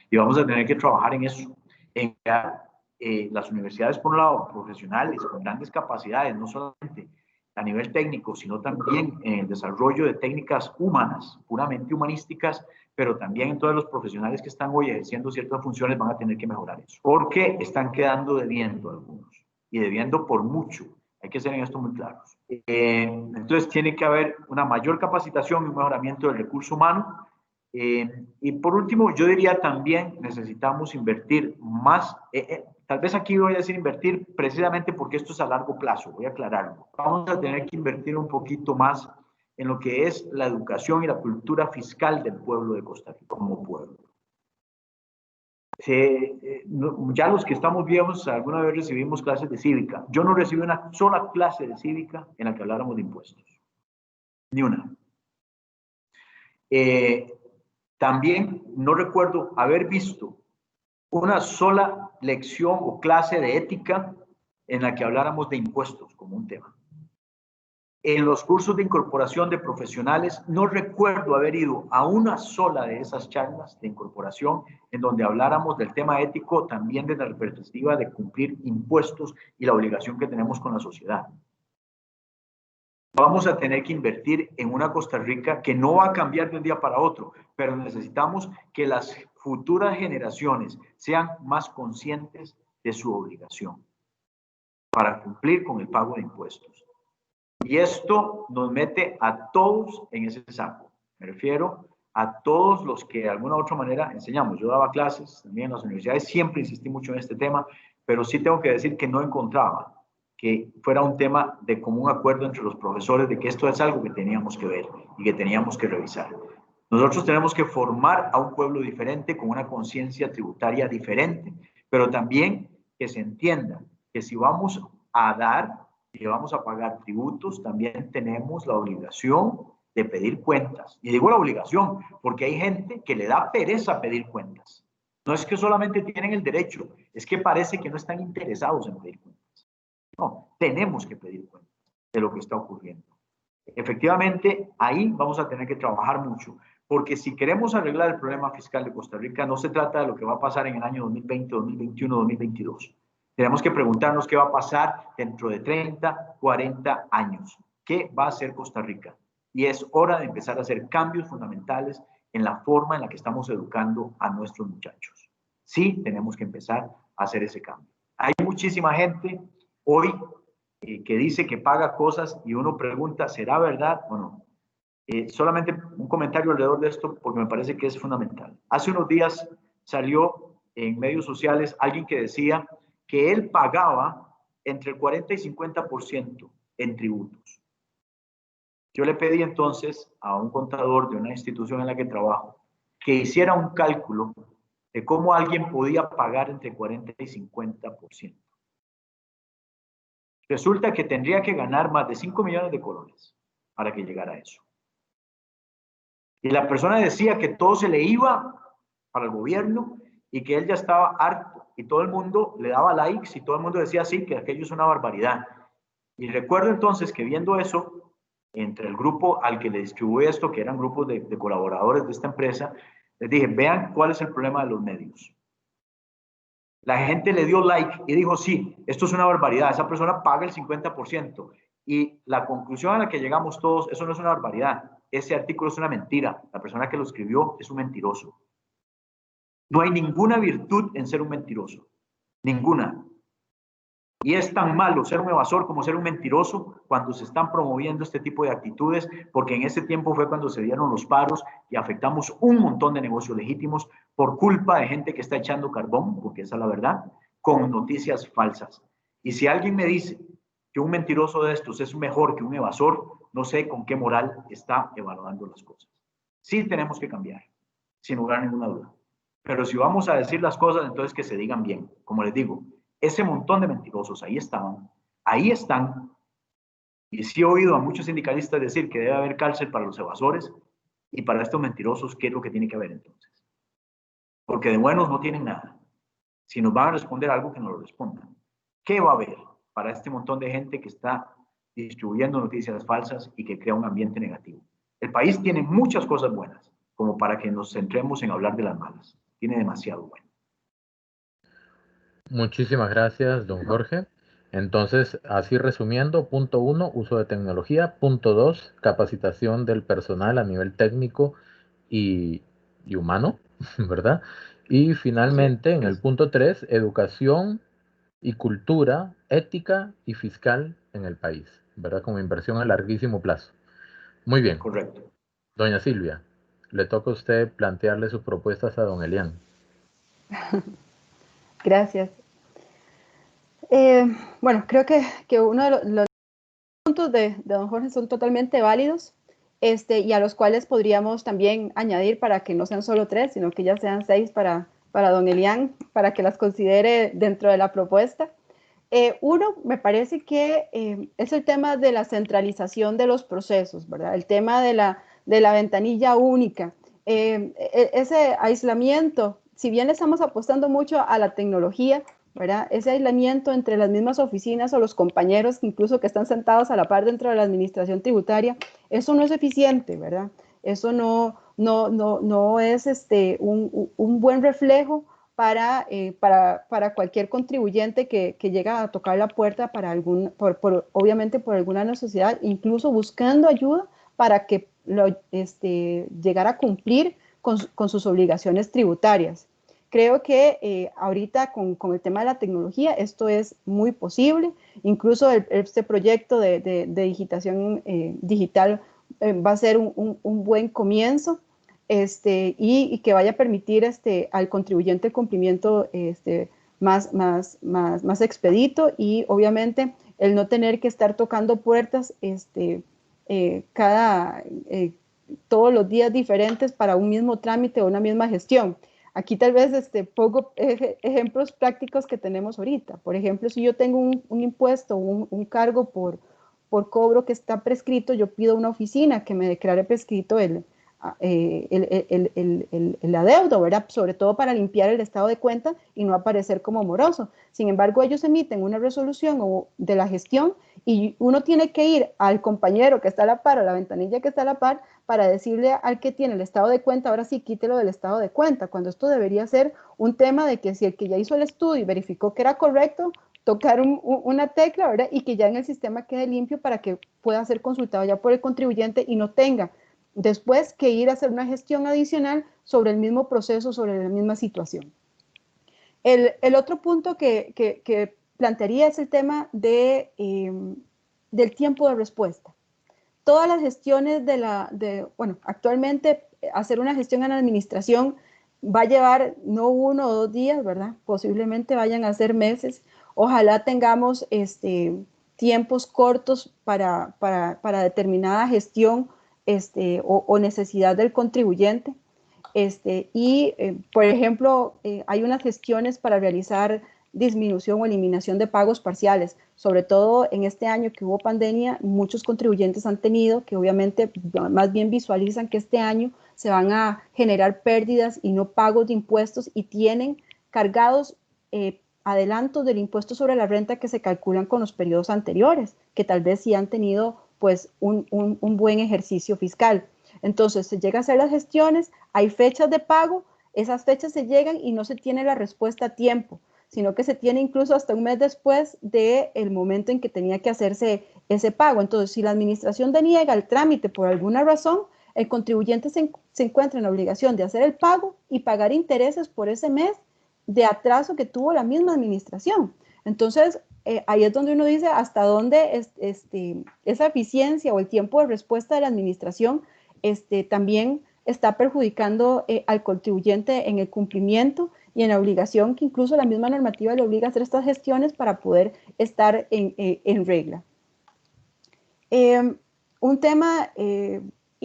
[SPEAKER 3] Y vamos a tener que trabajar en eso, en crear las universidades, por un lado, profesionales con grandes capacidades, no solamente a nivel técnico, sino también en el desarrollo de técnicas humanas, puramente humanísticas, pero también en todos los profesionales que están hoy ejerciendo ciertas funciones van a tener que mejorar eso, porque están quedando debiendo algunos, y debiendo por mucho. Hay que ser en esto muy claros. Entonces tiene que haber una mayor capacitación y un mejoramiento del recurso humano. Y por último, yo diría también necesitamos invertir más, tal vez aquí voy a decir invertir precisamente porque esto es a largo plazo, voy a aclararlo. Vamos a tener que invertir un poquito más en lo que es la educación y la cultura fiscal del pueblo de Costa Rica como pueblo. Ya los que estamos viejos, alguna vez recibimos clases de cívica. Yo no recibí una sola clase de cívica en la que habláramos de impuestos. Ni una. También no recuerdo haber visto una sola lección o clase de ética en la que habláramos de impuestos como un tema. En los cursos de incorporación de profesionales, no recuerdo haber ido a una sola de esas charlas de incorporación en donde habláramos del tema ético, también desde la perspectiva de cumplir impuestos y la obligación que tenemos con la sociedad. Vamos a tener que invertir en una Costa Rica que no va a cambiar de un día para otro, pero necesitamos que las futuras generaciones sean más conscientes de su obligación para cumplir con el pago de impuestos. Y esto nos mete a todos en ese saco. Me refiero a todos los que de alguna u otra manera enseñamos. Yo daba clases también en las universidades, siempre insistí mucho en este tema, pero sí tengo que decir que no encontraba que fuera un tema de común acuerdo entre los profesores de que esto es algo que teníamos que ver y que teníamos que revisar. Nosotros tenemos que formar a un pueblo diferente, con una conciencia tributaria diferente, pero también que se entienda que si vamos a dar y vamos a pagar tributos, también tenemos la obligación de pedir cuentas. Y digo la obligación porque hay gente que le da pereza pedir cuentas. No es que solamente tienen el derecho, es que parece que no están interesados en pedir cuentas. No, tenemos que pedir cuentas de lo que está ocurriendo. Efectivamente, ahí vamos a tener que trabajar mucho, porque si queremos arreglar el problema fiscal de Costa Rica, no se trata de lo que va a pasar en el año 2020, 2021, 2022. Tenemos que preguntarnos qué va a pasar dentro de 30, 40 años. ¿Qué va a hacer Costa Rica? Y es hora de empezar a hacer cambios fundamentales en la forma en la que estamos educando a nuestros muchachos. Sí, tenemos que empezar a hacer ese cambio. Hay muchísima gente hoy que dice que paga cosas y uno pregunta, ¿será verdad o no? Solamente un comentario alrededor de esto porque me parece que es fundamental. Hace unos días salió en medios sociales alguien que decía que él pagaba entre el 40 y 50% en tributos. Yo le pedí entonces a un contador de una institución en la que trabajo que hiciera un cálculo de cómo alguien podía pagar entre 40 y 50%. Resulta que tendría que ganar más de 5 millones de colones para que llegara a eso. Y la persona decía que todo se le iba para el gobierno y que él ya estaba harto. Y todo el mundo le daba likes y todo el mundo decía sí, que aquello es una barbaridad. Y recuerdo entonces que viendo eso, entre el grupo al que le distribuí esto, que eran grupos de colaboradores de esta empresa, les dije, vean cuál es el problema de los medios. La gente le dio like y dijo, sí, esto es una barbaridad, esa persona paga el 50%. Y la conclusión a la que llegamos todos, eso no es una barbaridad, ese artículo es una mentira, la persona que lo escribió es un mentiroso. No hay ninguna virtud en ser un mentiroso, ninguna. Y es tan malo ser un evasor como ser un mentiroso cuando se están promoviendo este tipo de actitudes, porque en ese tiempo fue cuando se dieron los paros y afectamos un montón de negocios legítimos por culpa de gente que está echando carbón, porque esa es la verdad, con noticias falsas. Y si alguien me dice que un mentiroso de estos es mejor que un evasor, no sé con qué moral está evaluando las cosas. Sí tenemos que cambiar. sin lugar a ninguna duda. Pero si vamos a decir las cosas, entonces que se digan bien. Como les digo, ese montón de mentirosos ahí estaban, ahí están. Y sí he oído a muchos sindicalistas decir que debe haber cárcel para los evasores y para estos mentirosos, ¿qué es lo que tiene que haber entonces? Porque de buenos no tienen nada. Si nos van a responder algo, que nos lo respondan. ¿Qué va a haber para este montón de gente que está distribuyendo noticias falsas y que crea un ambiente negativo? El país tiene muchas cosas buenas, como para que nos centremos en hablar de las malas. Tiene demasiado bueno.
[SPEAKER 1] Muchísimas gracias, don Jorge. Entonces, así resumiendo, punto 1, uso de tecnología. Punto 2, capacitación del personal a nivel técnico y humano, ¿verdad? Y finalmente, en el punto 3, educación y cultura, ética y fiscal en el país, ¿verdad? Como inversión a larguísimo plazo. Muy bien.
[SPEAKER 3] Correcto.
[SPEAKER 1] Doña Silvia, le toca a usted plantearle sus propuestas a don Elian.
[SPEAKER 4] Gracias. Bueno, creo que uno de los puntos de don Jorge son totalmente válidos, y a los cuales podríamos también añadir para que no sean solo 3, sino que ya sean 6 para don Elian, para que las considere dentro de la propuesta. Uno, me parece que es el tema de la centralización de los procesos, ¿verdad? El tema de la ventanilla única. Ese aislamiento, si bien estamos apostando mucho a la tecnología, ¿verdad? Ese aislamiento entre las mismas oficinas o los compañeros, incluso que están sentados a la par dentro de la administración tributaria, eso no es eficiente, ¿verdad? Eso no es un buen reflejo para cualquier contribuyente que llega a tocar la puerta para obviamente por alguna necesidad, incluso buscando ayuda para que llegar a cumplir con sus obligaciones tributarias. Creo que ahorita con el tema de la tecnología esto es muy posible, incluso este proyecto de digitación digital va a ser un buen comienzo, y que vaya a permitir al contribuyente el cumplimiento más expedito, y obviamente el no tener que estar tocando puertas todos los días diferentes para un mismo trámite o una misma gestión. Aquí tal vez pongo ejemplos prácticos que tenemos ahorita. Por ejemplo, si yo tengo un impuesto, un cargo por cobro que está prescrito, yo pido a una oficina que me declare prescrito el adeudo, ¿verdad? Sobre todo para limpiar el estado de cuenta y no aparecer como moroso. Sin embargo, ellos emiten una resolución de la gestión y uno tiene que ir al compañero que está a la par, a la ventanilla que está a la par, para decirle al que tiene el estado de cuenta, ahora sí, quítelo del estado de cuenta, cuando esto debería ser un tema de que si el que ya hizo el estudio y verificó que era correcto, tocar una tecla, ¿verdad? Y que ya en el sistema quede limpio para que pueda ser consultado ya por el contribuyente y no tenga después que ir a hacer una gestión adicional sobre el mismo proceso, sobre la misma situación. El otro punto que plantearía es el tema del tiempo de respuesta. Todas las gestiones bueno, actualmente hacer una gestión en la administración va a llevar no 1 o 2 días, ¿verdad? Posiblemente vayan a ser meses. Ojalá tengamos tiempos cortos para determinada gestión o necesidad del contribuyente. Por ejemplo, hay unas gestiones para realizar disminución o eliminación de pagos parciales, sobre todo en este año que hubo pandemia, muchos contribuyentes han tenido que obviamente más bien visualizan que este año se van a generar pérdidas y no pagos de impuestos y tienen cargados adelantos del impuesto sobre la renta que se calculan con los periodos anteriores, que tal vez sí han tenido pues un buen ejercicio fiscal. Entonces se llega a hacer las gestiones, hay fechas de pago, esas fechas se llegan y no se tiene la respuesta a tiempo, sino que se tiene incluso hasta un mes después del momento en que tenía que hacerse ese pago. Entonces, si la administración deniega el trámite por alguna razón, el contribuyente se encuentra en la obligación de hacer el pago y pagar intereses por ese mes de atraso que tuvo la misma administración. Entonces, ahí es donde uno dice hasta dónde esa eficiencia o el tiempo de respuesta de la administración también está perjudicando al contribuyente en el cumplimiento y en la obligación que incluso la misma normativa le obliga a hacer estas gestiones para poder estar en regla. Un tema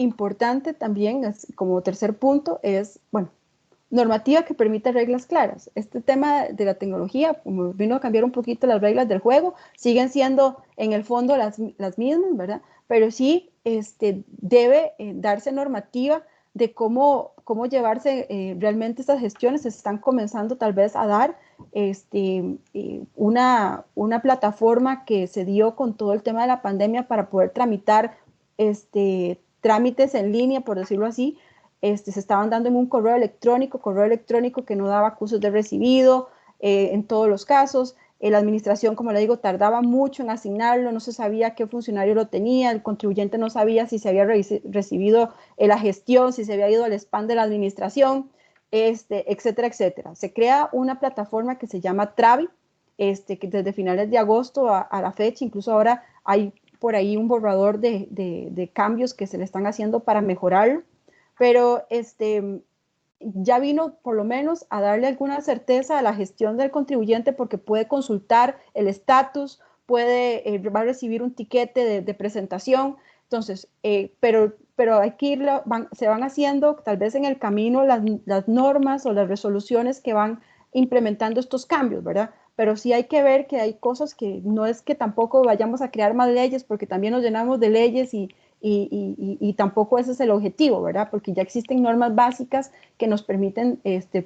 [SPEAKER 4] importante también, como tercer punto, es, bueno, normativa que permita reglas claras. Este tema de la tecnología, como vino a cambiar un poquito las reglas del juego, siguen siendo en el fondo las mismas, ¿verdad? Pero sí debe darse normativa de cómo llevarse realmente estas gestiones. Se están comenzando tal vez a dar una plataforma que se dio con todo el tema de la pandemia para poder tramitar trámites en línea, por decirlo así. Se estaban dando en un correo electrónico que no daba acusos de recibido en todos los casos. La administración, como le digo, tardaba mucho en asignarlo, no se sabía qué funcionario lo tenía, el contribuyente no sabía si se había recibido la gestión, si se había ido al spam de la administración, etcétera, etcétera. Se crea una plataforma que se llama Travi, que desde finales de agosto a la fecha, incluso ahora hay por ahí un borrador de cambios que se le están haciendo para mejorarlo, pero ya vino por lo menos a darle alguna certeza a la gestión del contribuyente porque puede consultar el estatus, va a recibir un tiquete de presentación. Entonces, pero hay que se van haciendo tal vez en el camino las normas o las resoluciones que van implementando estos cambios, ¿verdad? Pero sí hay que ver que hay cosas que no es que tampoco vayamos a crear más leyes porque también nos llenamos de leyes y tampoco ese es el objetivo, ¿verdad? Porque ya existen normas básicas que nos permiten,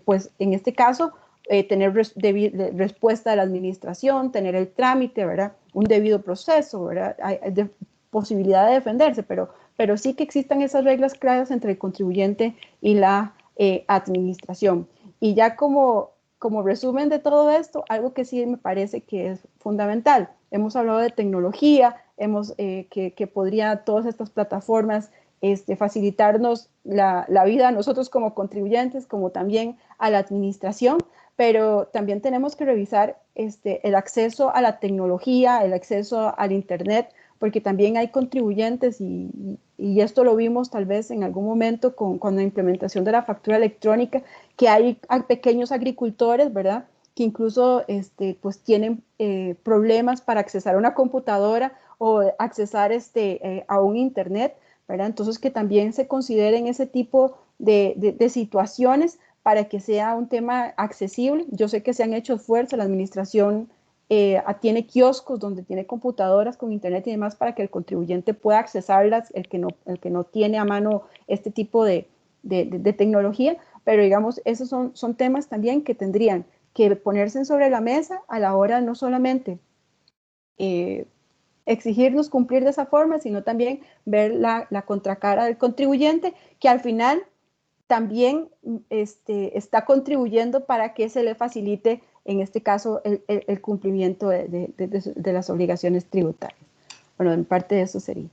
[SPEAKER 4] pues en este caso, tener respuesta de la administración, tener el trámite, ¿verdad? Un debido proceso, ¿verdad? Hay posibilidad de defenderse, pero sí que existan esas reglas claras entre el contribuyente y la administración. Y ya como resumen de todo esto, algo que sí me parece que es fundamental. Hemos hablado de tecnología, que podría todas estas plataformas facilitarnos la vida a nosotros como contribuyentes, como también a la administración, pero también tenemos que revisar el acceso a la tecnología, el acceso al Internet, porque también hay contribuyentes y esto lo vimos tal vez en algún momento con la implementación de la factura electrónica, que hay pequeños agricultores, ¿verdad?, que incluso pues tienen problemas para accesar a una computadora o accesar a un Internet, ¿verdad? Entonces que también se consideren ese tipo de situaciones para que sea un tema accesible. Yo sé que se han hecho esfuerzos, la administración tiene kioscos donde tiene computadoras con Internet y demás para que el contribuyente pueda accesarlas, el que no tiene a mano este tipo de tecnología, pero digamos, esos son temas también que tendrían que ponerse sobre la mesa a la hora no solamente exigirnos cumplir de esa forma, sino también ver la contracara del contribuyente, que al final también está contribuyendo para que se le facilite, en este caso, el cumplimiento de las obligaciones tributarias. Bueno, en parte de eso sería.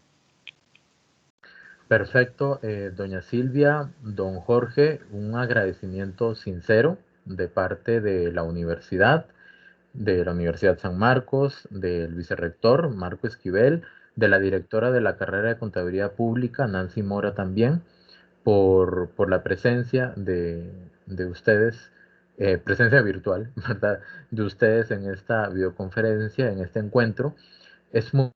[SPEAKER 1] Perfecto, doña Silvia, don Jorge, un agradecimiento sincero de parte de la Universidad San Marcos, del vicerrector Marco Esquivel, de la directora de la carrera de Contaduría Pública, Nancy Mora también, por la presencia de ustedes, presencia virtual, ¿verdad?, de ustedes en esta videoconferencia, en este encuentro. Es muy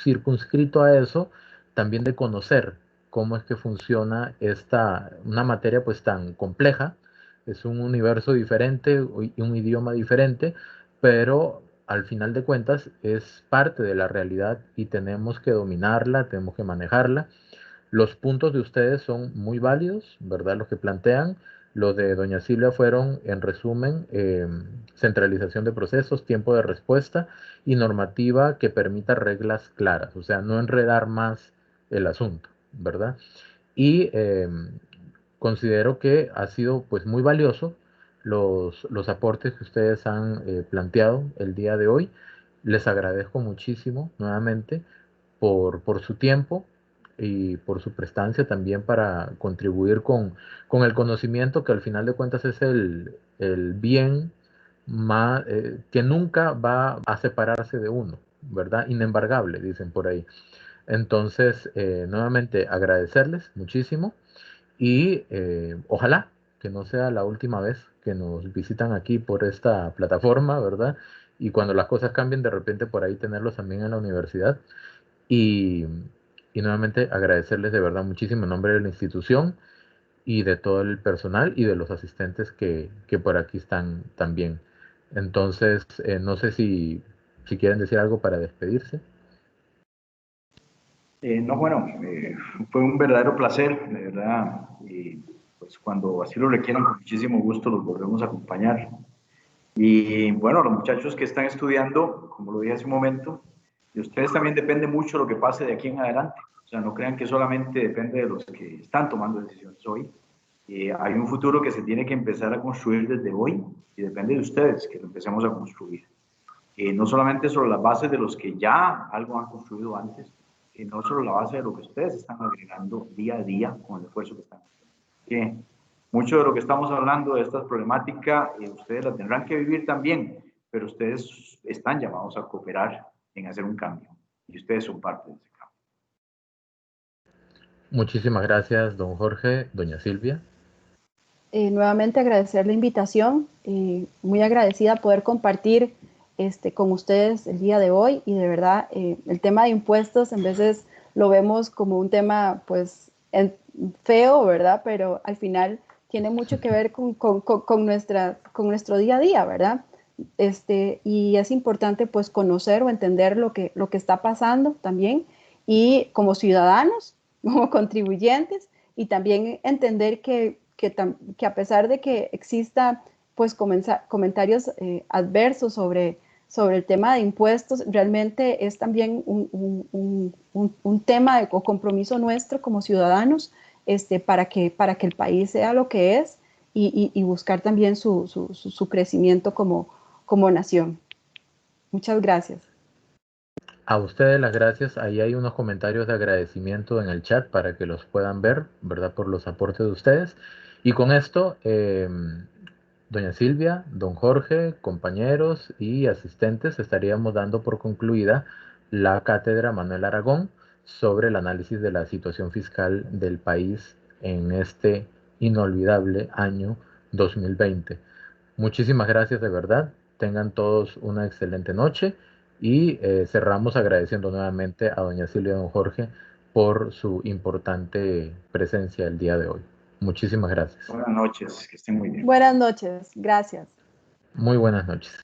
[SPEAKER 1] circunscrito a eso, también de conocer cómo es que funciona una materia pues tan compleja. Es un universo diferente y un idioma diferente, pero al final de cuentas es parte de la realidad y tenemos que dominarla, tenemos que manejarla. Los puntos de ustedes son muy válidos, ¿verdad? Los que plantean. Los de doña Silvia fueron, en resumen, centralización de procesos, tiempo de respuesta y normativa que permita reglas claras, o sea, no enredar más el asunto, ¿verdad? Y considero que ha sido pues muy valioso los aportes que ustedes han planteado el día de hoy. Les agradezco muchísimo nuevamente por su tiempo y por su prestancia también para contribuir con el conocimiento que al final de cuentas es el bien más, que nunca va a separarse de uno, ¿verdad? Inembargable, dicen por ahí. Entonces, nuevamente agradecerles muchísimo y ojalá que no sea la última vez que nos visitan aquí por esta plataforma, ¿verdad? Y cuando las cosas cambien, de repente por ahí tenerlos también en la universidad. Y, y nuevamente agradecerles de verdad muchísimo en nombre de la institución y de todo el personal y de los asistentes que por aquí están también. Entonces, no sé si quieren decir algo para despedirse.
[SPEAKER 3] No, bueno, fue un verdadero placer, de verdad. Y pues cuando así lo requieran, con muchísimo gusto los volvemos a acompañar. Y bueno, los muchachos que están estudiando, como lo dije hace un momento, de ustedes también depende mucho lo que pase de aquí en adelante. O sea, no crean que solamente depende de los que están tomando decisiones hoy. Hay un futuro que se tiene que empezar a construir desde hoy y depende de ustedes que lo empecemos a construir. No solamente sobre las bases de los que ya algo han construido antes, sino sobre la base de lo que ustedes están agregando día a día con el esfuerzo que están haciendo. Que mucho de lo que estamos hablando de esta problemática, ustedes la tendrán que vivir también, pero ustedes están llamados a cooperar en hacer un cambio y ustedes son parte de ese cambio.
[SPEAKER 1] Muchísimas gracias, don Jorge, doña Silvia.
[SPEAKER 4] Nuevamente agradecer la invitación, muy agradecida poder compartir con ustedes el día de hoy y de verdad el tema de impuestos en veces lo vemos como un tema pues feo, ¿verdad? Pero al final tiene mucho que ver con nuestro día a día, ¿verdad? Y es importante pues conocer o entender lo que está pasando también y como ciudadanos, como contribuyentes y también entender que a pesar de que exista pues comentarios adversos sobre el tema de impuestos, realmente es también un tema o compromiso nuestro como ciudadanos para que el país sea lo que es y buscar también su crecimiento como nación. Muchas gracias.
[SPEAKER 1] A ustedes las gracias. Ahí hay unos comentarios de agradecimiento en el chat para que los puedan ver, ¿verdad? Por los aportes de ustedes. Y con esto, doña Silvia, don Jorge, compañeros y asistentes, estaríamos dando por concluida la cátedra Manuel Aragón sobre el análisis de la situación fiscal del país en este inolvidable año 2020. Muchísimas gracias de verdad. Tengan todos una excelente noche y cerramos agradeciendo nuevamente a doña Silvia y don Jorge por su importante presencia el día de hoy. Muchísimas gracias.
[SPEAKER 3] Buenas noches, que estén muy bien.
[SPEAKER 4] Buenas noches, gracias.
[SPEAKER 1] Muy buenas noches.